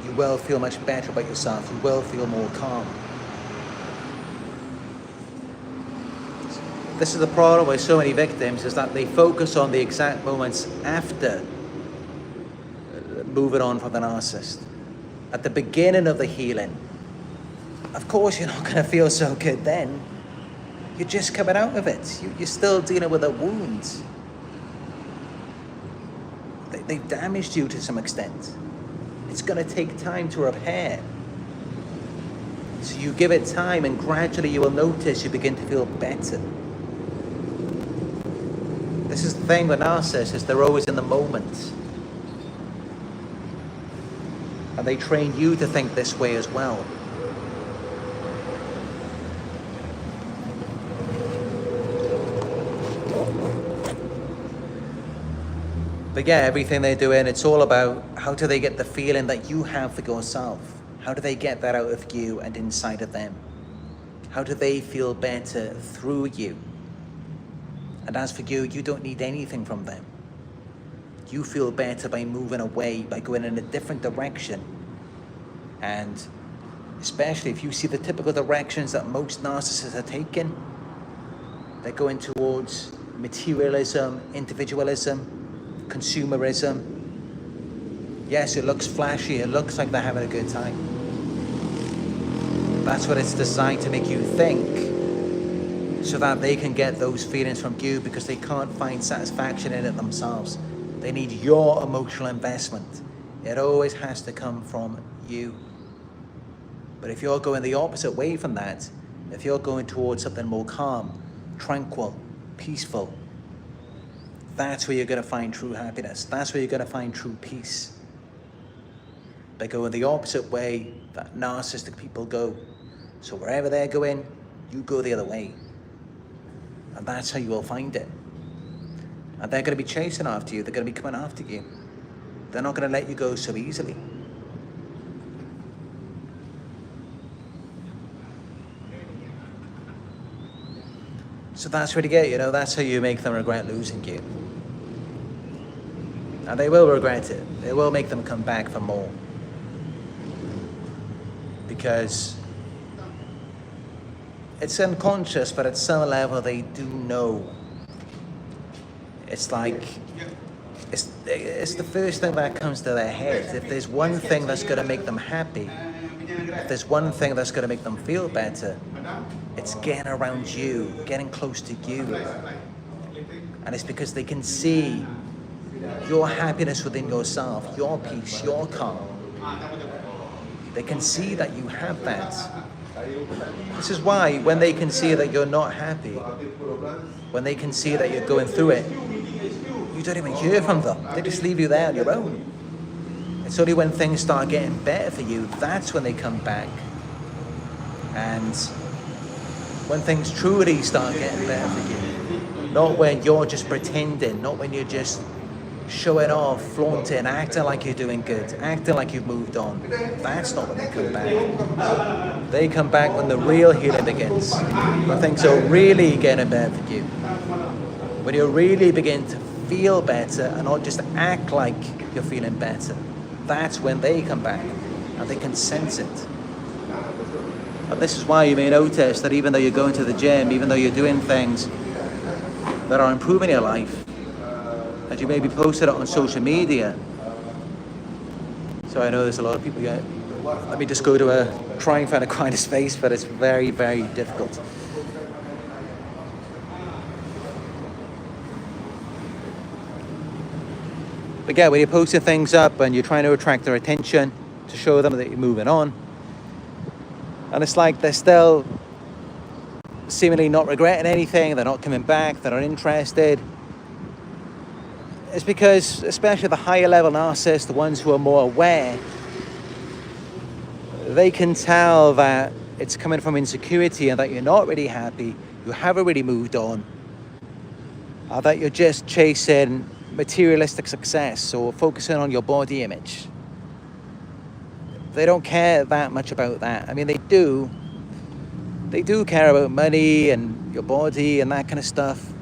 You will feel much better about yourself. You will feel more calm. This is the problem with so many victims, is that they focus on the exact moments after moving on from the narcissist. At the beginning of the healing, of course you're not going to feel so good then. You're just coming out of it. You're still dealing with a wound. They've damaged you to some extent. It's going to take time to repair. So you give it time, and gradually you will notice you begin to feel better. This is the thing with narcissists, they're always in the moment. And they train you to think this way as well. But yeah, everything they're doing, it's all about how do they get the feeling that you have for yourself? How do they get that out of you and inside of them? How do they feel better through you? And as for you, you don't need anything from them. You feel better by moving away, by going in a different direction. And especially if you see the typical directions that most narcissists are taking, they're going towards materialism, individualism, consumerism. Yes, it looks flashy, it looks like they're having a good time. That's what it's designed to make you think, so that they can get those feelings from you, because they can't find satisfaction in it themselves. They need your emotional investment. It always has to come from you. But if you're going the opposite way from that, if you're going towards something more calm, tranquil, peaceful, that's where you're going to find true happiness. That's where you're going to find true peace. By going the opposite way that narcissistic people go. So wherever they're going, you go the other way. And that's how you will find it. And they're going to be chasing after you. They're going to be coming after you. They're not going to let you go so easily. So that's where to get, that's how you make them regret losing you. And they will regret it. They will make them come back for more. Because it's unconscious, but at some level they do know. It's like, it's the first thing that comes to their head. If there's one thing that's going to make them happy, if there's one thing that's going to make them feel better, it's getting around you, getting close to you. And it's because they can see your happiness within yourself, your peace, your calm. They can see that you have that. This is why when they can see that you're not happy, when they can see that you're going through it, you don't even hear from them. They just leave you there on your own. It's only when things start getting better for you, that's when they come back. And when things truly start getting better for you, not when you're just pretending, not when you're just showing off, flaunting, acting like you're doing good, acting like you've moved on. That's not when they come back. They come back when the real healing begins, when things are really getting better for you, when you really begin to feel better and not just act like you're feeling better. That's when they come back, and they can sense it. And this is why you may notice that even though you're going to the gym, even though you're doing things that are improving your life, that you maybe posted it on social media. So I know there's a lot of people, let me just go to try and find a quieter space, but it's very, very difficult. But yeah, when you're posting things up and you're trying to attract their attention to show them that you're moving on, and it's like they're still seemingly not regretting anything, they're not coming back, they're not interested. It's because, especially the higher level narcissists, the ones who are more aware, they can tell that it's coming from insecurity and that you're not really happy, you haven't really moved on, or that you're just chasing materialistic success or focusing on your body image. They don't care that much about that. I mean, they do care about money and your body and that kind of stuff.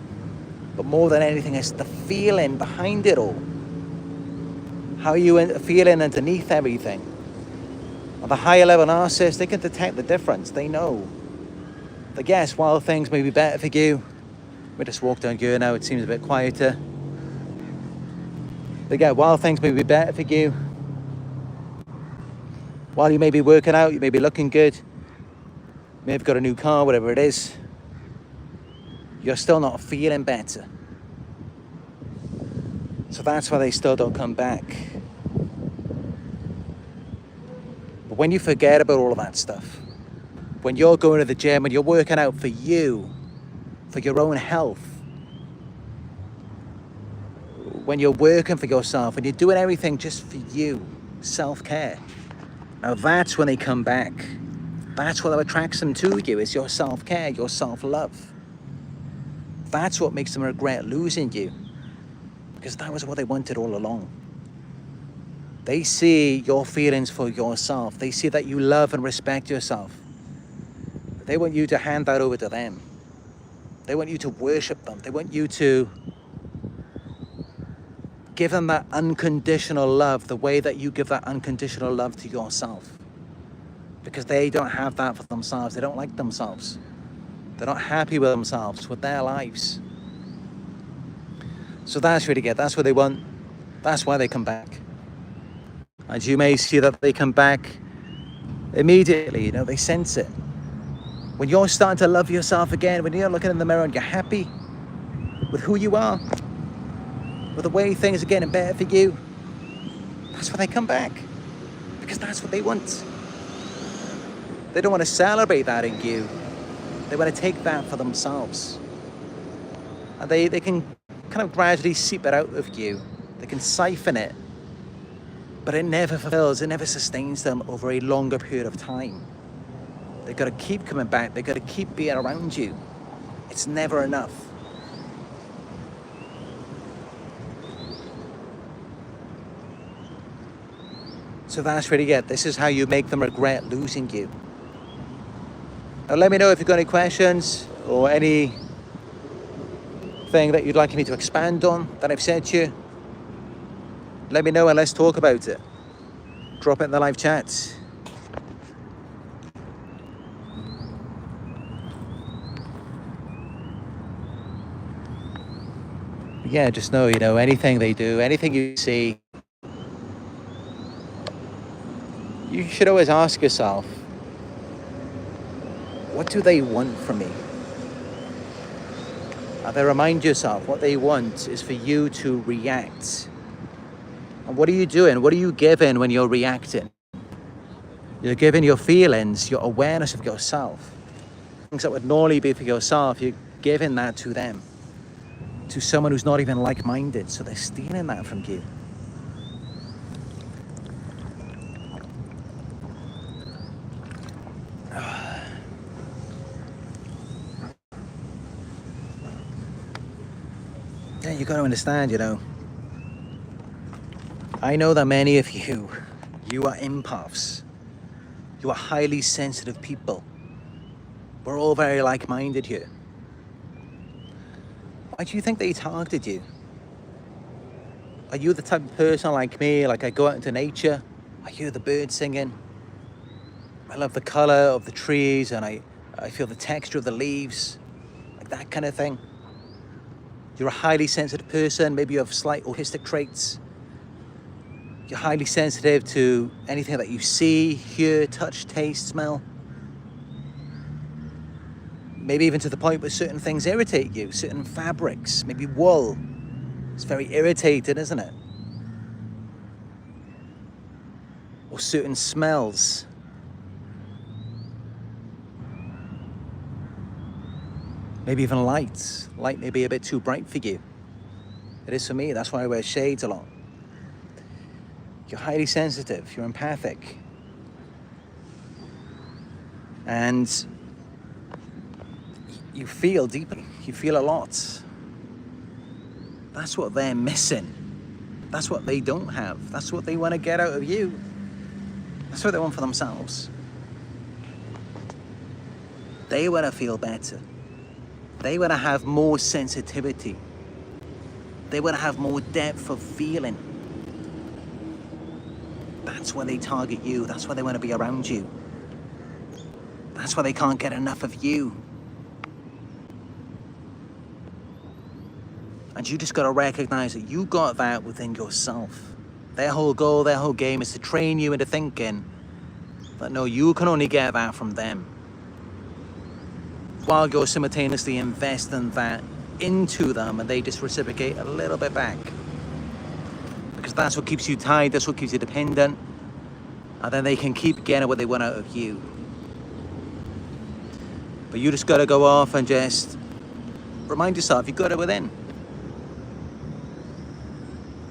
But more than anything, it's the feeling behind it all. How are you feeling underneath everything? On the higher level narcissist, they can detect the difference. They know. They guess while things may be better for you. We just walk down here now, it seems a bit quieter. They get while things may be better for you. While you may be working out, you may be looking good. You may have got a new car, whatever it is. You're still not feeling better. So that's why they still don't come back. But when you forget about all of that stuff, when you're going to the gym and you're working out for you, for your own health, when you're working for yourself, when you're doing everything just for you, self-care, now that's when they come back. That's what attracts them to you, is your self-care, your self-love. That's what makes them regret losing you, because that was what they wanted all along. They see your feelings for yourself. They see that you love and respect yourself. They want you to hand that over to them. They want you to worship them. They want you to give them that unconditional love the way that you give that unconditional love to yourself. Because they don't have that for themselves. They don't like themselves. They're not happy with themselves, with their lives. So that's really good. That's what they want. That's why they come back. And you may see that they come back immediately. You know, they sense it. When you're starting to love yourself again, when you're looking in the mirror and you're happy with who you are, with the way things are getting better for you, that's when they come back. Because that's what they want. They don't want to celebrate that in you. They want to take that for themselves. And they can kind of gradually seep it out of you. They can siphon it. But it never fulfills, it never sustains them over a longer period of time. They've got to keep coming back. They've got to keep being around you. It's never enough. So that's really it. This is how you make them regret losing you. Now let me know if you've got any questions or anything that you'd like me to expand on that I've said to you. Let me know and let's talk about it. Drop it in the live chat. Yeah, just know, anything they do, anything you see, you should always ask yourself, what do they want from me? And then remind yourself, what they want is for you to react. And what are you doing? What are you giving when you're reacting? You're giving your feelings, your awareness of yourself. Things that would normally be for yourself, you're giving that to them. To someone who's not even like-minded, so they're stealing that from you. Yeah, you got to understand, I know that many of you are empaths. You are highly sensitive people. We're all very like-minded here. Why do you think they targeted you? Are you the type of person like me, like I go out into nature, I hear the birds singing, I love the color of the trees and I feel the texture of the leaves, like that kind of thing? You're a highly sensitive person, maybe you have slight autistic traits. You're highly sensitive to anything that you see, hear, touch, taste, smell. Maybe even to the point where certain things irritate you, certain fabrics, maybe wool. It's very irritating, isn't it? Or certain smells. Maybe even lights. Light may be a bit too bright for you. It is for me, that's why I wear shades a lot. You're highly sensitive, you're empathic. And you feel deeply, you feel a lot. That's what they're missing. That's what they don't have. That's what they want to get out of you. That's what they want for themselves. They want to feel better. They want to have more sensitivity. They want to have more depth of feeling. That's why they target you. That's why they want to be around you. That's why they can't get enough of you. And you just got to recognize that you got that within yourself. Their whole goal, their whole game is to train you into thinking that no, you can only get that from them, while you're simultaneously investing that into them, and they just reciprocate a little bit back. Because that's what keeps you tied, that's what keeps you dependent, and then they can keep getting what they want out of you. But you just got to go off and just remind yourself you got it within.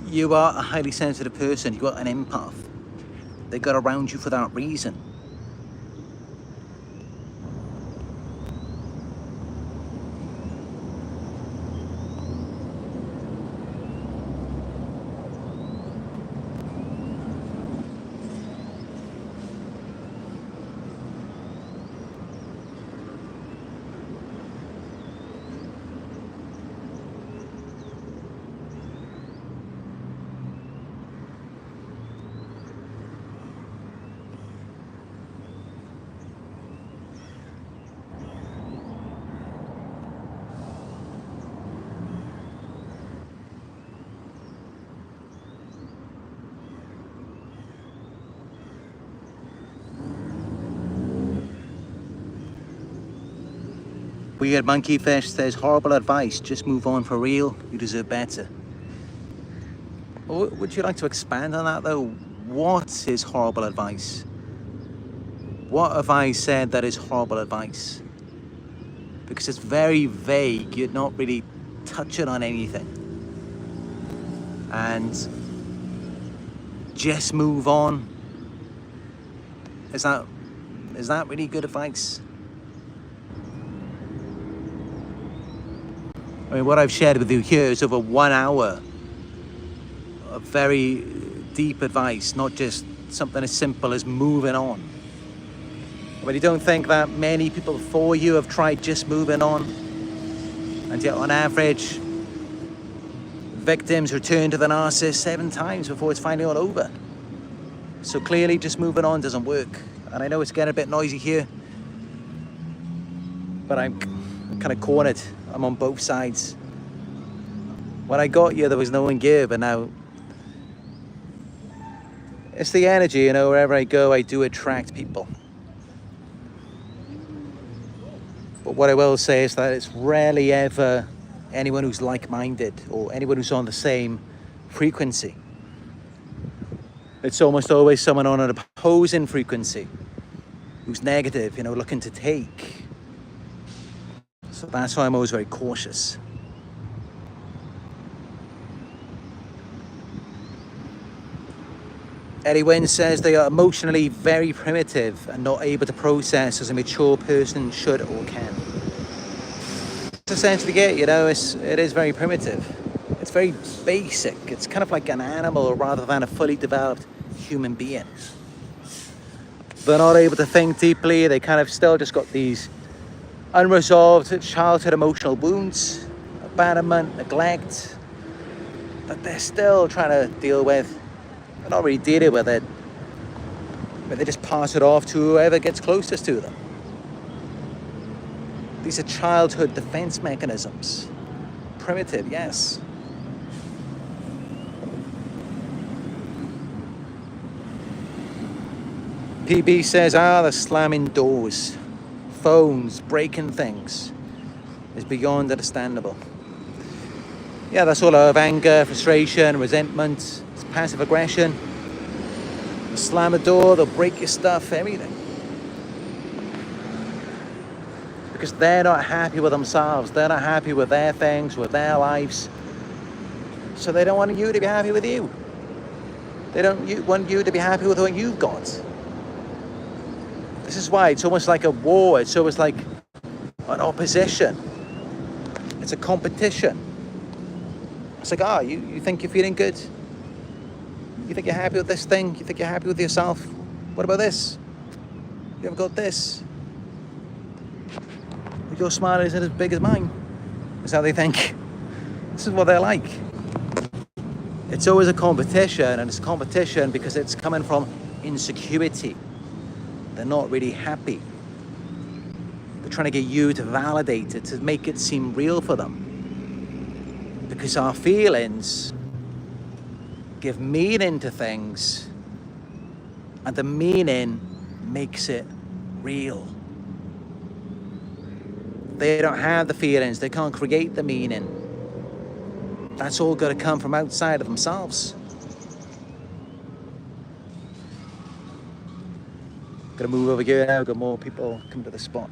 You are a highly sensitive person. You are an empath. They got around you for that reason. Weird Monkey Fish says, horrible advice, just move on for real, you deserve better. Would you like to expand on that though? What is horrible advice? What have I said that is horrible advice? Because it's very vague, you're not really touching on anything. And just move on. Is that really good advice? I mean, what I've shared with you here is over 1 hour of very deep advice, not just something as simple as moving on. But you don't think that many people before you have tried just moving on, and yet on average, victims return to the narcissist 7 times before it's finally all over. So clearly just moving on doesn't work. And I know it's getting a bit noisy here, but I'm kind of cornered. I'm on both sides. When I got here, there was no one here, but now it's the energy, you know, wherever I go, I do attract people. But what I will say is that it's rarely ever anyone who's like-minded or anyone who's on the same frequency. It's almost always someone on an opposing frequency who's negative, you know, looking to take. So that's why I'm always very cautious. Eddie Wynn says they are emotionally very primitive and not able to process as a mature person should or can. It's essentially it, you know, it is very primitive. It's very basic. It's kind of like an animal rather than a fully developed human being. They're not able to think deeply. They kind of still just got these unresolved childhood emotional wounds, abandonment, neglect, that they're still trying to deal with. They're not really dealing with it, but they just pass it off to whoever gets closest to them. These are childhood defense mechanisms. Primitive, yes. PB says, the slamming doors, phones, breaking things is beyond understandable. Yeah, that's all out of anger, frustration, resentment, it's passive aggression. They'll slam a door, they'll break your stuff, everything. Because they're not happy with themselves, they're not happy with their things, with their lives. So they don't want you to be happy with you. They don't want you to be happy with what you've got. This is why it's almost like a war, it's almost like an opposition. It's a competition. It's like, you think you're feeling good? You think you're happy with this thing? You think you're happy with yourself? What about this? You haven't got this. Your smile isn't as big as mine. That's how they think. This is what they're like. It's always a competition, and it's a competition because it's coming from insecurity. They're not really happy. They're trying to get you to validate it, to make it seem real for them. Because our feelings give meaning to things, and the meaning makes it real. They don't have the feelings, they can't create the meaning. That's all got to come from outside of themselves. Gonna move over here now, got more people come to the spot.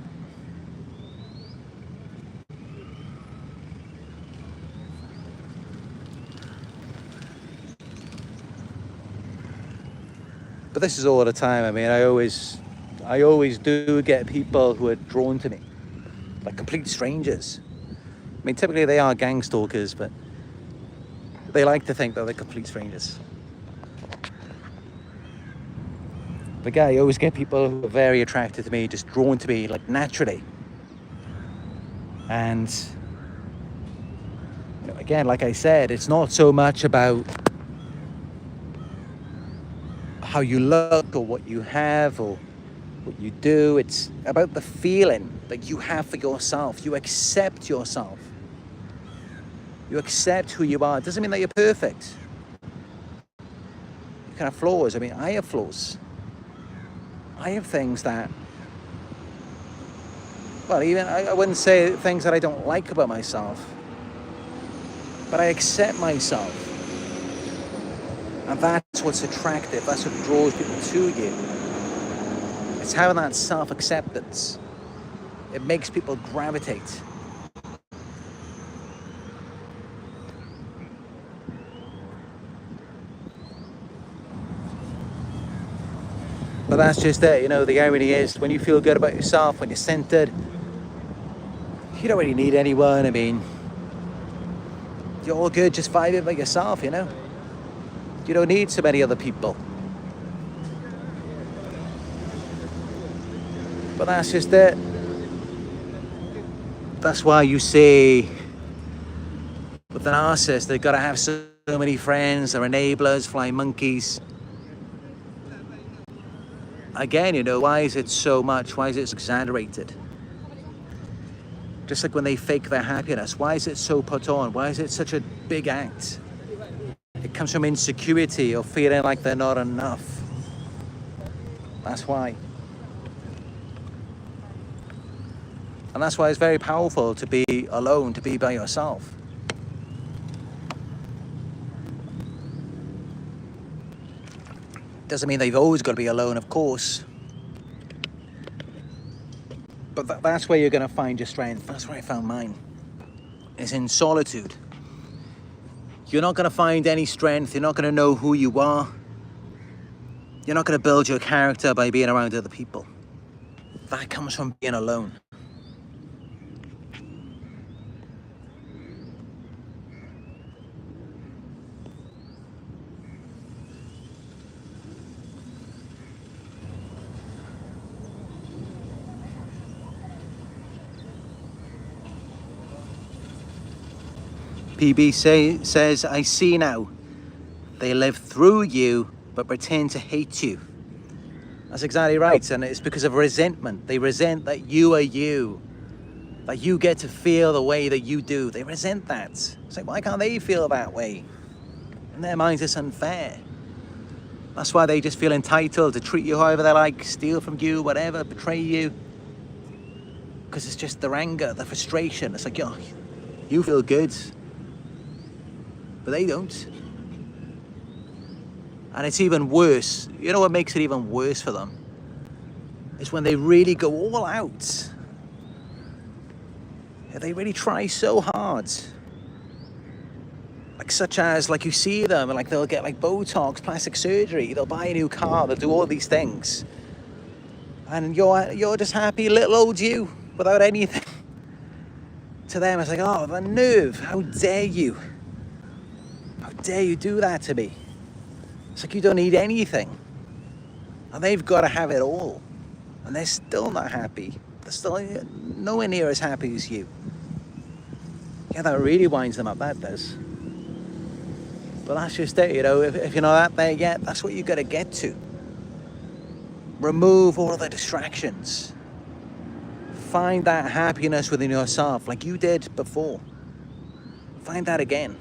But this is all the time. I mean, I always do get people who are drawn to me, like complete strangers. I mean, typically they are gang stalkers, but they like to think that they're complete strangers. But yeah, I always get people who are very attracted to me, just drawn to me, like naturally. And you know, again, like I said, it's not so much about how you look or what you have or what you do. It's about the feeling that you have for yourself. You accept yourself. You accept who you are. It doesn't mean that you're perfect. You can have flaws. I mean, I have flaws. I have things that, well, even I wouldn't say things that I don't like about myself, but I accept myself. And that's what's attractive. That's what draws people to you. It's having that self-acceptance. It makes people gravitate. But that's just it, you know, the irony is when you feel good about yourself, when you're centered, you don't really need anyone. I mean, you're all good just vibing by yourself, you know. You don't need so many other people. But that's just it. That's why you see with the narcissist, they've got to have so many friends, they're enablers, flying monkeys. Again, you know, why is it so much? Why is it exaggerated? Just like when they fake their happiness, why is it so put on? Why is it such a big act? It comes from insecurity or feeling like they're not enough. That's why. And that's why it's very powerful to be alone, to be by yourself. Doesn't mean they've always got to be alone, of course. But that's where you're going to find your strength. That's where I found mine. It's in solitude. You're not going to find any strength. You're not going to know who you are. You're not going to build your character by being around other people. That comes from being alone. PB says, I see now. They live through you, but pretend to hate you. That's exactly right. And it's because of resentment. They resent that you are you. That you get to feel the way that you do. They resent that. It's like, why can't they feel that way? In their minds, it's unfair. That's why they just feel entitled to treat you however they like, steal from you, whatever, betray you. Because it's just their anger, their frustration. It's like, yo, you feel good. But they don't. And it's even worse. You know what makes it even worse for them? Is when they really go all out. They really try so hard. Like such as, like you see them and like they'll get like Botox, plastic surgery, they'll buy a new car, they'll do all these things. And you're just happy little old you without anything. To them it's like, oh, the nerve, how dare you? How dare you do that to me? It's like you don't need anything. And they've got to have it all. And they're still not happy. They're still nowhere near as happy as you. Yeah, that really winds them up, that does. But that's just it, you know, if you're not there yet, that's what you got to get to. Remove all of the distractions. Find that happiness within yourself like you did before. Find that again.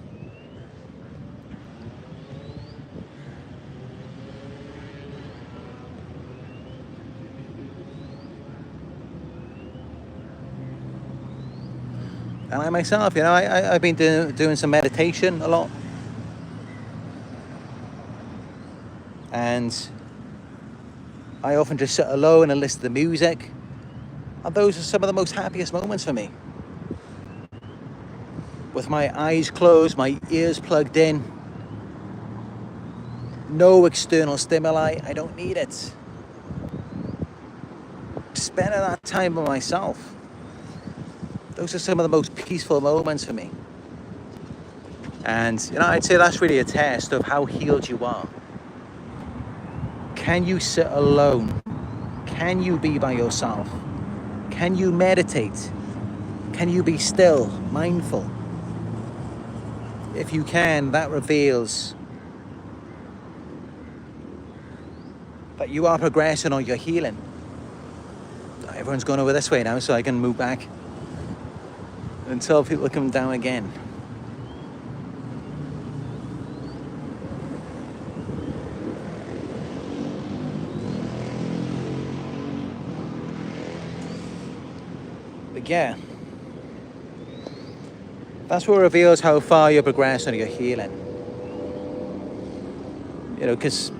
And I myself, you know, I've been doing some meditation a lot. And I often just sit alone and listen to music. And those are some of the most happiest moments for me. With my eyes closed, my ears plugged in. No external stimuli, I don't need it. Spending that time with myself. Those are some of the most peaceful moments for me. And, you know, I'd say that's really a test of how healed you are. Can you sit alone? Can you be by yourself? Can you meditate? Can you be still, mindful? If you can, that reveals that you are progressing or you're healing. Everyone's going over this way now, so I can move back until people come down again. But yeah, that's what reveals how far you're progressing or you're healing. You know, because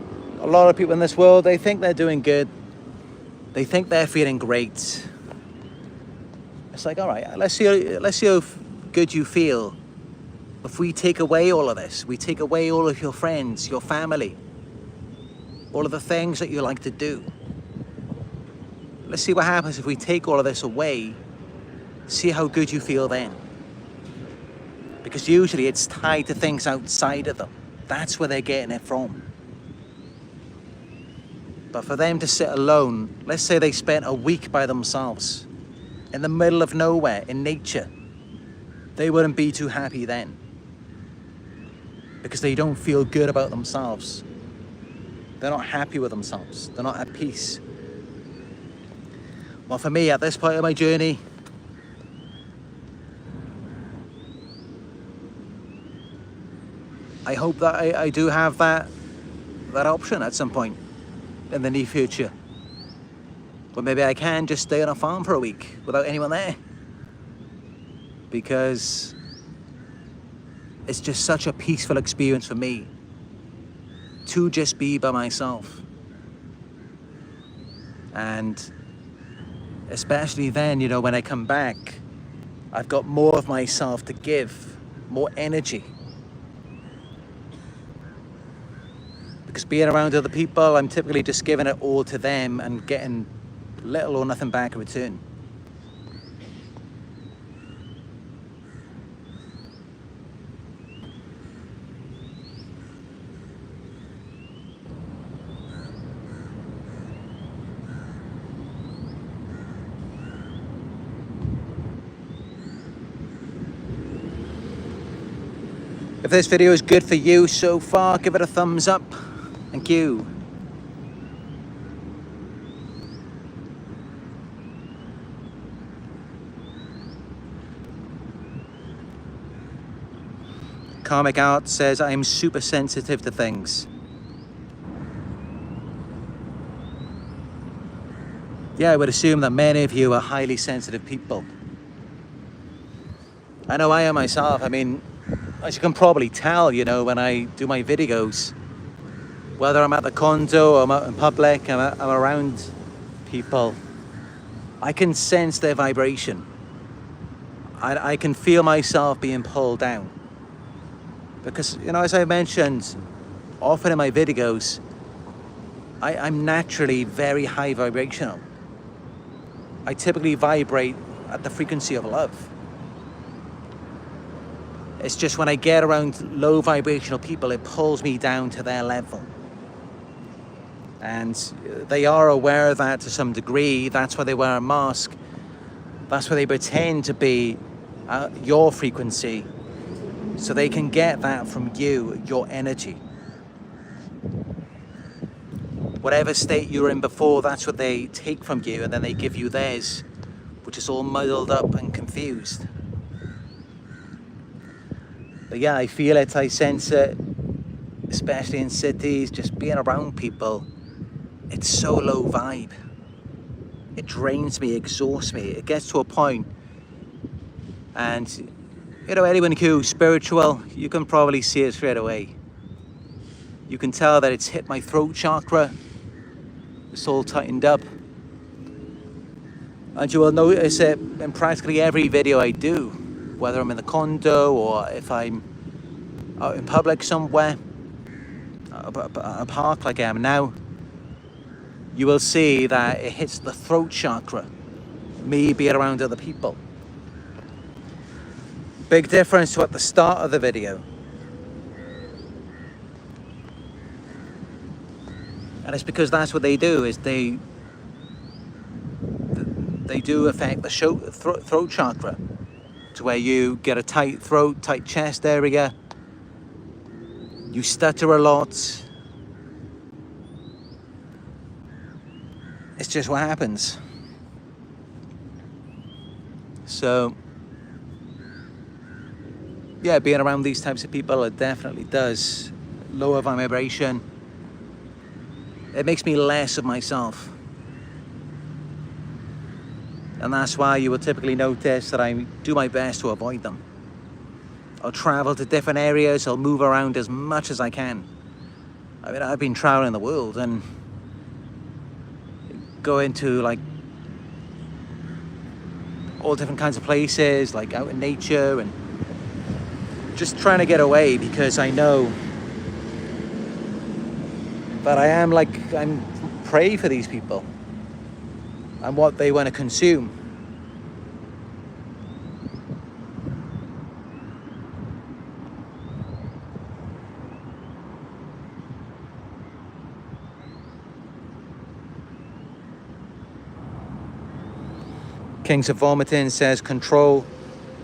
a lot of people in this world, they think they're doing good. They think they're feeling great. It's like, all right, let's see how good you feel. If we take away all of this, we take away all of your friends, your family, all of the things that you like to do. Let's see what happens if we take all of this away. See how good you feel then. Because usually it's tied to things outside of them. That's where they're getting it from. But for them to sit alone, let's say they spent a week by themselves, in the middle of nowhere, in nature, they wouldn't be too happy then. Because they don't feel good about themselves. They're not happy with themselves. They're not at peace. Well, for me, at this point of my journey, I hope that I do have that option at some point in the near future. But maybe I can just stay on a farm for a week without anyone there. Because it's just such a peaceful experience for me to just be by myself. And especially then, you know, when I come back, I've got more of myself to give, more energy. Because being around other people, I'm typically just giving it all to them and getting little or nothing back in return. If this video is good for you so far, give it a thumbs up. Thank you. Karmic Art says, I am super sensitive to things. Yeah, I would assume that many of you are highly sensitive people. I know I am myself. I mean, as you can probably tell, you know, when I do my videos, whether I'm at the condo or I'm out in public, I'm around people, I can sense their vibration. I can feel myself being pulled down. Because, you know, as I mentioned, often in my videos, I'm naturally very high vibrational. I typically vibrate at the frequency of love. It's just when I get around low vibrational people, it pulls me down to their level. And they are aware of that to some degree. That's why they wear a mask. That's why they pretend to be your frequency. So they can get that from you, your energy. Whatever state you were in before, that's what they take from you, and then they give you theirs, which is all muddled up and confused. But yeah, I feel it, I sense it, especially in cities, just being around people. It's so low vibe. It drains me, exhausts me. It gets to a point, and you know, anyone who's spiritual, you can probably see it straight away. You can tell that it's hit my throat chakra. It's all tightened up. And you will notice it in practically every video I do, whether I'm in the condo or if I'm out in public somewhere, a park like I am now. You will see that it hits the throat chakra, me being around other people. Big difference to at the start of the video. And it's because that's what they do, is they do affect the throat chakra, to where you get a tight throat, tight chest area. You stutter a lot. It's just what happens. So, yeah, being around these types of people, it definitely does lower my vibration. It makes me less of myself. And that's why you will typically notice that I do my best to avoid them. I'll travel to different areas, I'll move around as much as I can. I mean, I've been traveling the world and going to like all different kinds of places, like out in nature, and just trying to get away, because I know that I'm prey for these people and what they want to consume. Kings of Vomiting says control,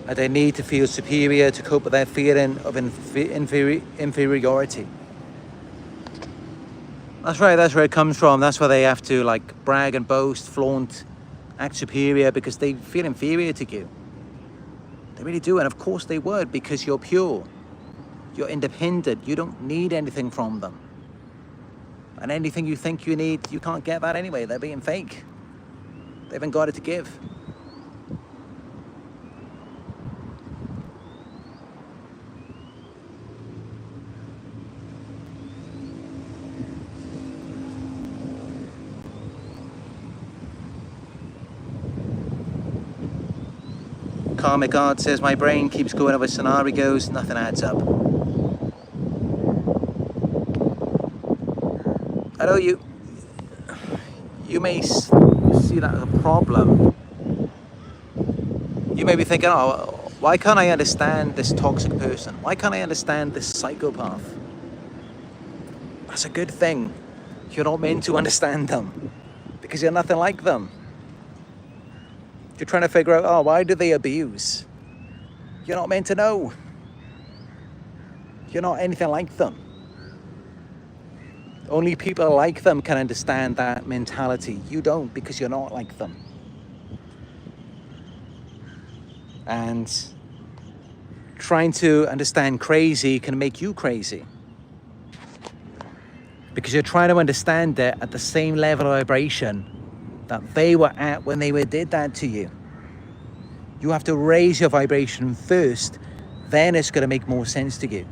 and they need to feel superior to cope with their feeling of inferiority. That's right, that's where it comes from. That's why they have to like brag and boast, flaunt, act superior, because they feel inferior to you. They really do, and of course they would, because you're pure. You're independent, you don't need anything from them. And anything you think you need, you can't get that anyway. They're being fake. They haven't got it to give. Karmic Art says, my brain keeps going over scenarios, nothing adds up. I know you may see that as a problem. You may be thinking, oh, why can't I understand this toxic person? Why can't I understand this psychopath? That's a good thing. You're not meant to understand them, because you're nothing like them. You're trying to figure out, oh, why do they abuse? You're not meant to know. You're not anything like them. Only people like them can understand that mentality. You don't, because you're not like them. And trying to understand crazy can make you crazy, because you're trying to understand it at the same level of vibration that they were at when they did that to you. You have to raise your vibration first, then it's going to make more sense to you.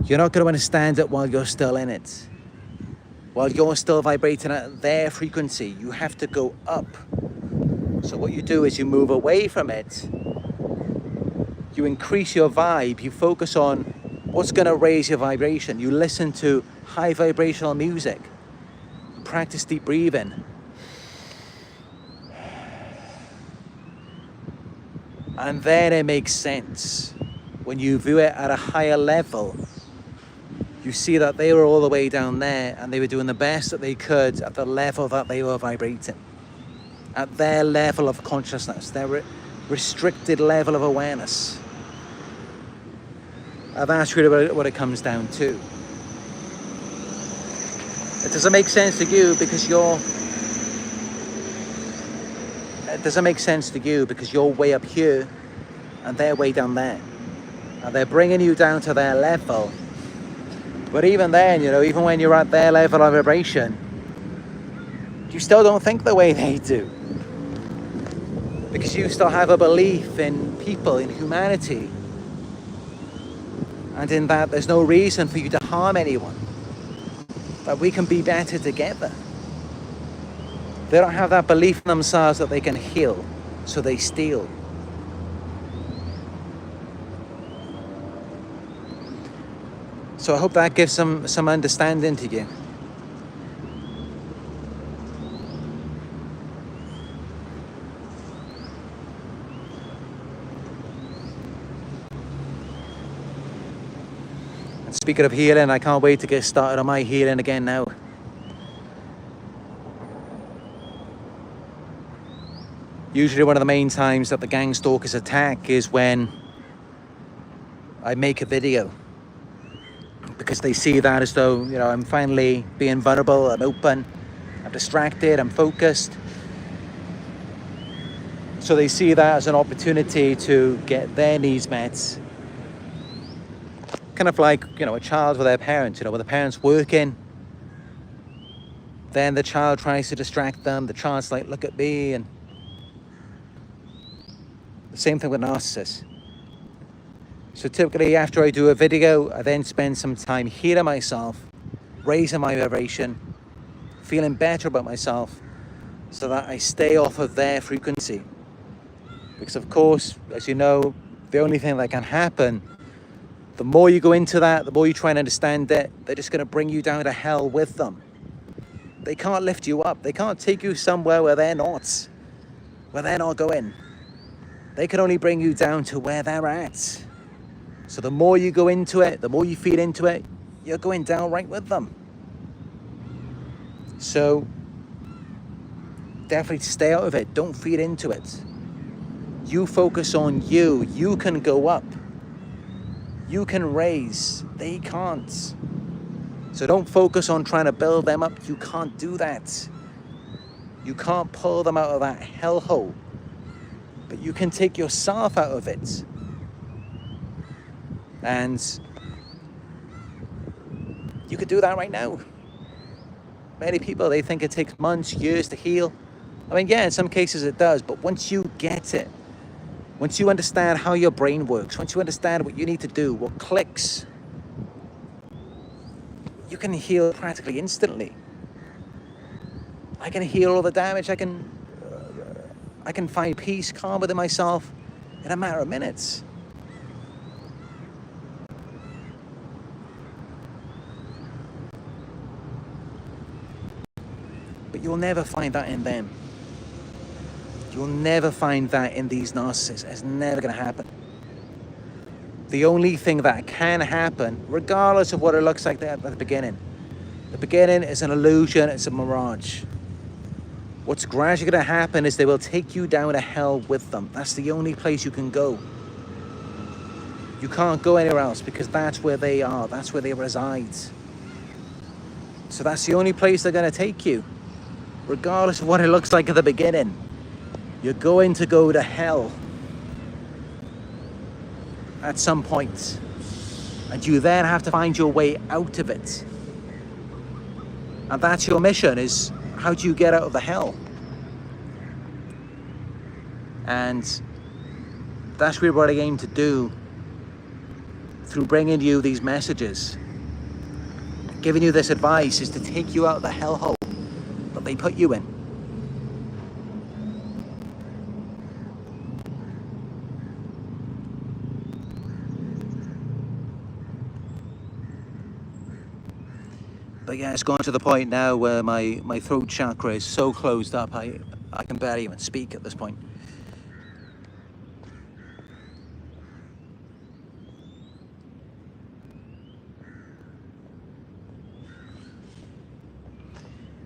You're not going to understand it while you're still in it. While you're still vibrating at their frequency, you have to go up. So what you do is you move away from it. You increase your vibe. You focus on what's going to raise your vibration. You listen to high vibrational music. Practice deep breathing. And then it makes sense. When you view it at a higher level, you see that they were all the way down there and they were doing the best that they could at the level that they were vibrating. At their level of consciousness, their restricted level of awareness. That's really what it comes down to. It doesn't make sense to you because you're way up here and they're way down there. And they're bringing you down to their level. But even then, even when you're at their level of vibration, you still don't think the way they do. Because you still have a belief in people, in humanity. And in that there's no reason for you to harm anyone. That we can be better together. They don't have that belief in themselves that they can heal, so they steal. So I hope that gives some understanding to you. And speaking of healing, I can't wait to get started on my healing again now. Usually one of the main times that the gang stalkers attack is when I make a video. Because they see that as though, I'm finally being vulnerable, I'm open, I'm distracted, I'm focused. So they see that as an opportunity to get their needs met. Kind of like, a child with their parents, with the parents working. Then the child tries to distract them. The child's like, look at me. And the same thing with narcissists. So typically after I do a video, I then spend some time healing myself, raising my vibration, feeling better about myself, so that I stay off of their frequency. Because of course, as you know, the only thing that can happen, the more you go into that, the more you try and understand it, they're just going to bring you down to hell with them. They can't lift you up. They can't take you somewhere where they're not going. They can only bring you down to where they're at. So the more you go into it, the more you feed into it, you're going down right with them. So definitely stay out of it. Don't feed into it. You focus on you. You can go up. You can raise. They can't. So don't focus on trying to build them up. You can't do that. You can't pull them out of that hellhole. But you can take yourself out of it. And you could do that right now. Many people, they think it takes months, years to heal. I mean, yeah, in some cases it does. But once you get it, once you understand how your brain works, once you understand what you need to do, what clicks, you can heal practically instantly. I can heal all the damage. I can find peace, calm within myself in a matter of minutes. But you'll never find that in them. You'll never find that in these narcissists. It's never going to happen. The only thing that can happen, regardless of what it looks like at the beginning is an illusion, it's a mirage. What's gradually going to happen is they will take you down to hell with them. That's the only place you can go. You can't go anywhere else because that's where they are. That's where they reside. So that's the only place they're going to take you. Regardless of what it looks like at the beginning, you're going to go to hell at some point. And you then have to find your way out of it. And that's your mission, is how do you get out of the hell? And that's really what I aim to do through bringing you these messages. Giving you this advice is to take you out of the hellhole that they put you in. But yeah, it's gone to the point now where my throat chakra is so closed up, I can barely even speak at this point.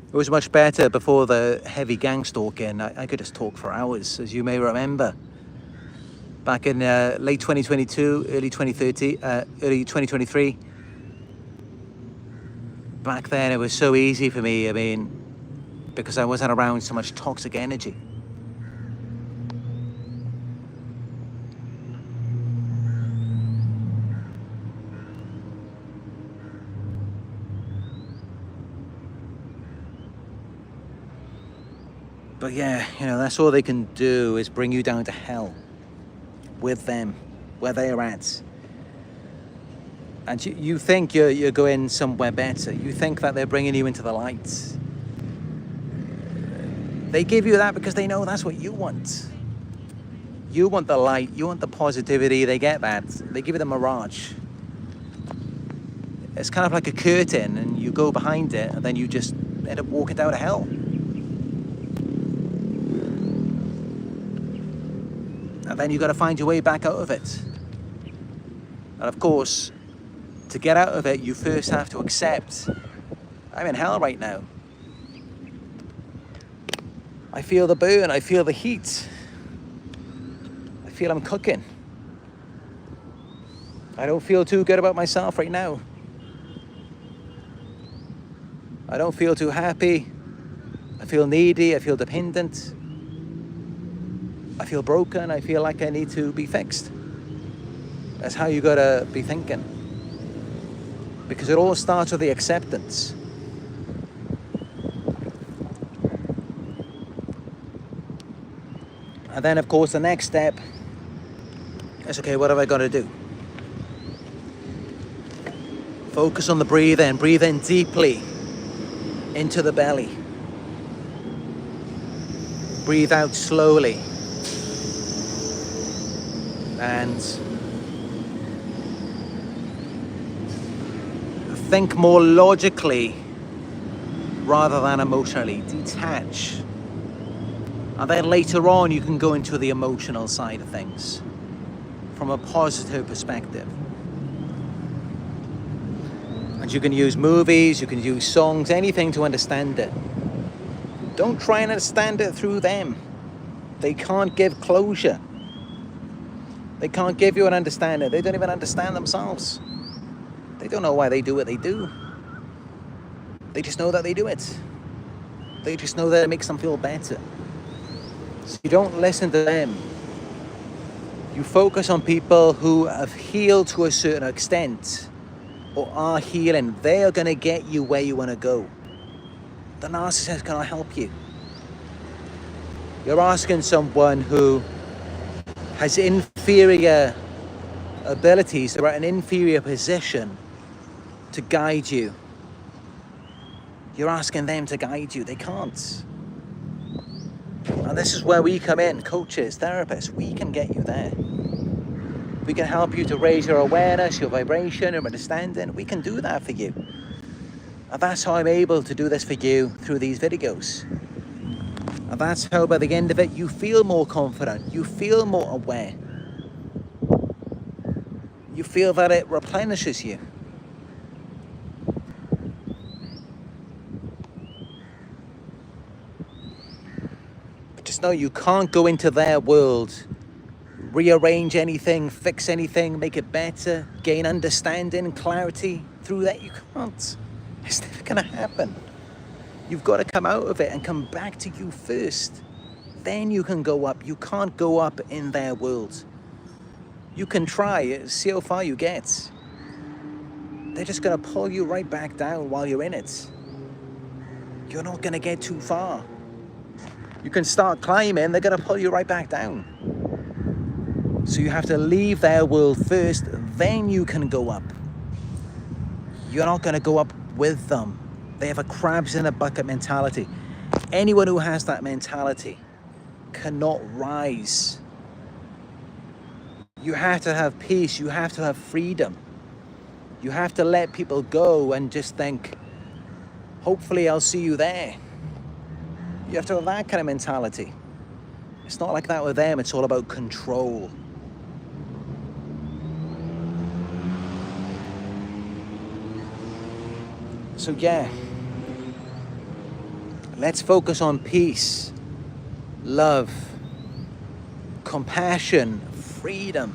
It was much better before the heavy gang stalking. I could just talk for hours, as you may remember. back in late 2022, early 2023. Back then it was so easy for me, I mean, because I wasn't around so much toxic energy. But yeah, you know, that's all they can do is bring you down to hell with them, where they're at. And you think you're going somewhere better. You think that they're bringing you into the light. They give you that because they know that's what you want. You want the light, you want the positivity, they get that. They give you the mirage. It's kind of like a curtain and you go behind it and then you just end up walking down to hell. And then you've got to find your way back out of it. And of course, to get out of it, you first have to accept, I'm in hell right now. I feel the burn, I feel the heat. I feel I'm cooking. I don't feel too good about myself right now. I don't feel too happy. I feel needy, I feel dependent. I feel broken, I feel like I need to be fixed. That's how you gotta be thinking. Because it all starts with the acceptance. And then of course the next step is, okay, what have I got to do? Focus on the breathing. Breathe in deeply into the belly. Breathe out slowly. And think more logically rather than emotionally. Detach. And then later on you can go into the emotional side of things from a positive perspective. And you can use movies, you can use songs, anything to understand it. Don't try and understand it through them. They can't give closure. They can't give you an understanding. They don't even understand themselves. They don't know why they do what they do. They just know that they do it. They just know that it makes them feel better. So you don't listen to them. You focus on people who have healed to a certain extent or are healing. They are going to get you where you want to go. The narcissist cannot help you. You're asking someone who has inferior abilities, they're at an inferior position to guide you. You're asking them to guide you. They can't. And this is where we come in, coaches, therapists. We can get you there. We can help you to raise your awareness, your vibration, your understanding. We can do that for you. And that's how I'm able to do this for you through these videos. And that's how by the end of it, you feel more confident. You feel more aware. You feel that it replenishes you. But just know you can't go into their world, rearrange anything, fix anything, make it better, gain understanding, clarity. Through that, you can't. It's never going to happen. You've got to come out of it and come back to you first. Then you can go up. You can't go up in their world. You can try, see how far you get. They're just going to pull you right back down while you're in it. You're not going to get too far. You can start climbing, they're going to pull you right back down. So you have to leave their world first, then you can go up. You're not going to go up with them. They have a crabs in a bucket mentality. Anyone who has that mentality cannot rise. You have to have peace. You have to have freedom. You have to let people go and just think, hopefully I'll see you there. You have to have that kind of mentality. It's not like that with them. It's all about control. So yeah, let's focus on peace, love, compassion, freedom.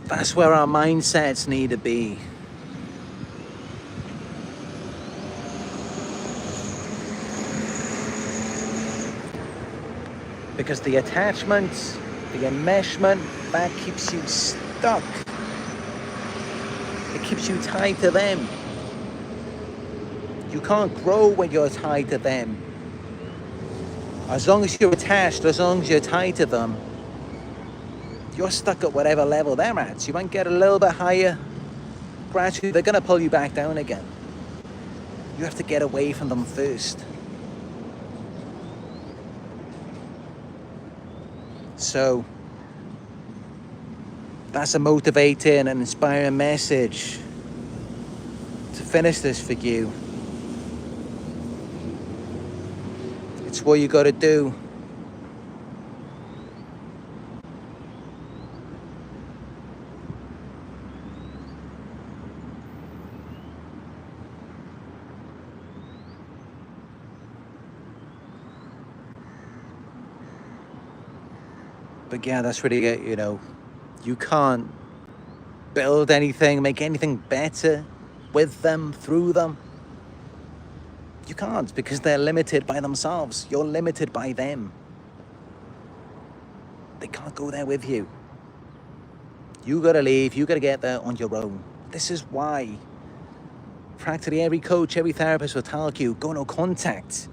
That's where our mindsets need to be. Because the attachment, the enmeshment, that keeps you stuck. It keeps you tied to them. You can't grow when you're tied to them. As long as you're attached, as long as you're tied to them, you're stuck at whatever level they're at. So you might get a little bit higher. Gradually, they're going to pull you back down again. You have to get away from them first. So that's a motivating and inspiring message to finish this for you. It's what you got to do. But yeah, that's really it, you know. You can't build anything, make anything better with them, through them. You can't, because they're limited by themselves. You're limited by them. They can't go there with you. You gotta leave, you gotta get there on your own. This is why practically every coach, every therapist will tell you, go no contact.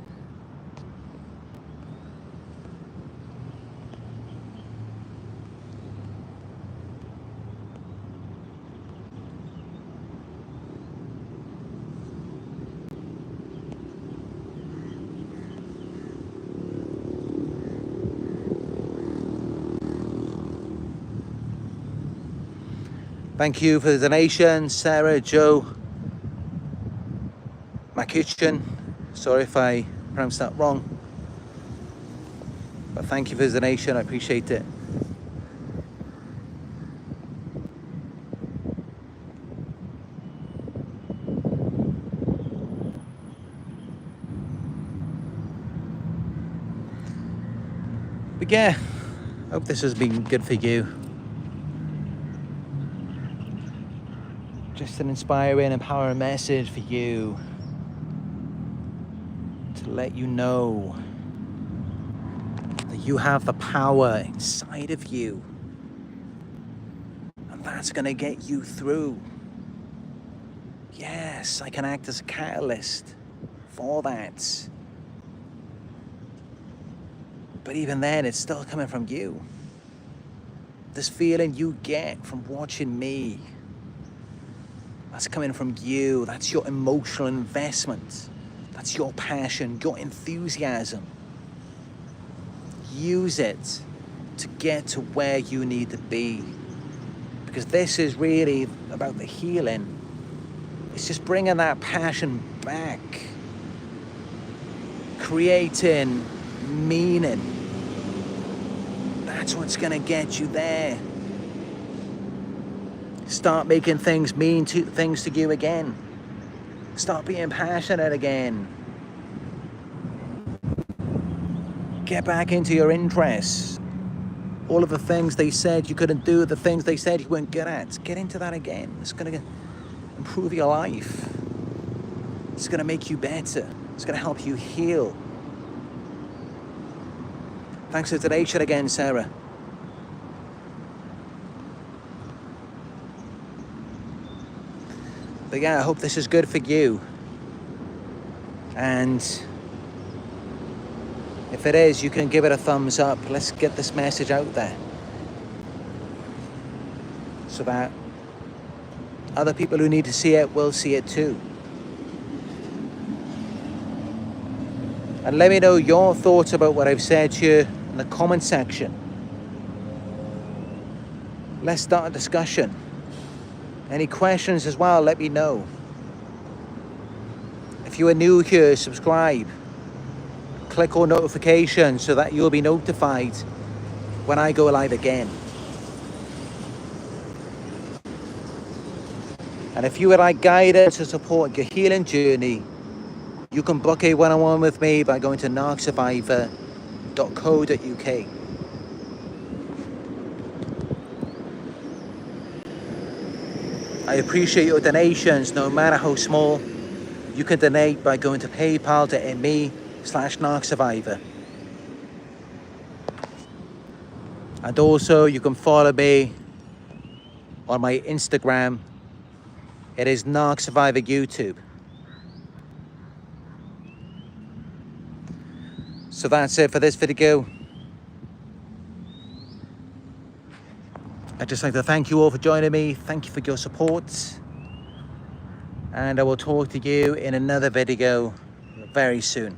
Thank you for the donation, Sarah, Joe, my kitchen. Sorry if I pronounced that wrong. But thank you for the donation, I appreciate it. But yeah, I hope this has been good for you. Just an inspiring, empowering message for you to let you know that you have the power inside of you, and that's going to get you through. Yes, I can act as a catalyst for that. But even then, it's still coming from you. This feeling you get from watching me, that's coming from you. That's your emotional investment. That's your passion, your enthusiasm. Use it to get to where you need to be. Because this is really about the healing. It's just bringing that passion back. Creating meaning. That's what's going to get you there. Start making things mean things to you again. Start being passionate again. Get back into your interests. All of the things they said you couldn't do, the things they said you weren't good at, get into that again. It's going to improve your life. It's going to make you better. It's going to help you heal. Thanks for the donation again, Sarah. But yeah, I hope this is good for you. And if it is, you can give it a thumbs up. Let's get this message out there, so that other people who need to see it will see it too. And let me know your thoughts about what I've said to you in the comment section. Let's start a discussion. Any questions as well, let me know. If you are new here, subscribe. Click on notifications so that you'll be notified when I go live again. And if you would like guidance to support your healing journey, you can book a one-on-one with me by going to Narc Survivor narcsurvivor.co.uk. I appreciate your donations, no matter how small. You can donate by going to paypal.me/Narc Survivor. And also you can follow me on my Instagram. It is Narc Survivor YouTube. So that's it for this video. I'd just like to thank you all for joining me. Thank you for your support. And I will talk to you in another video very soon.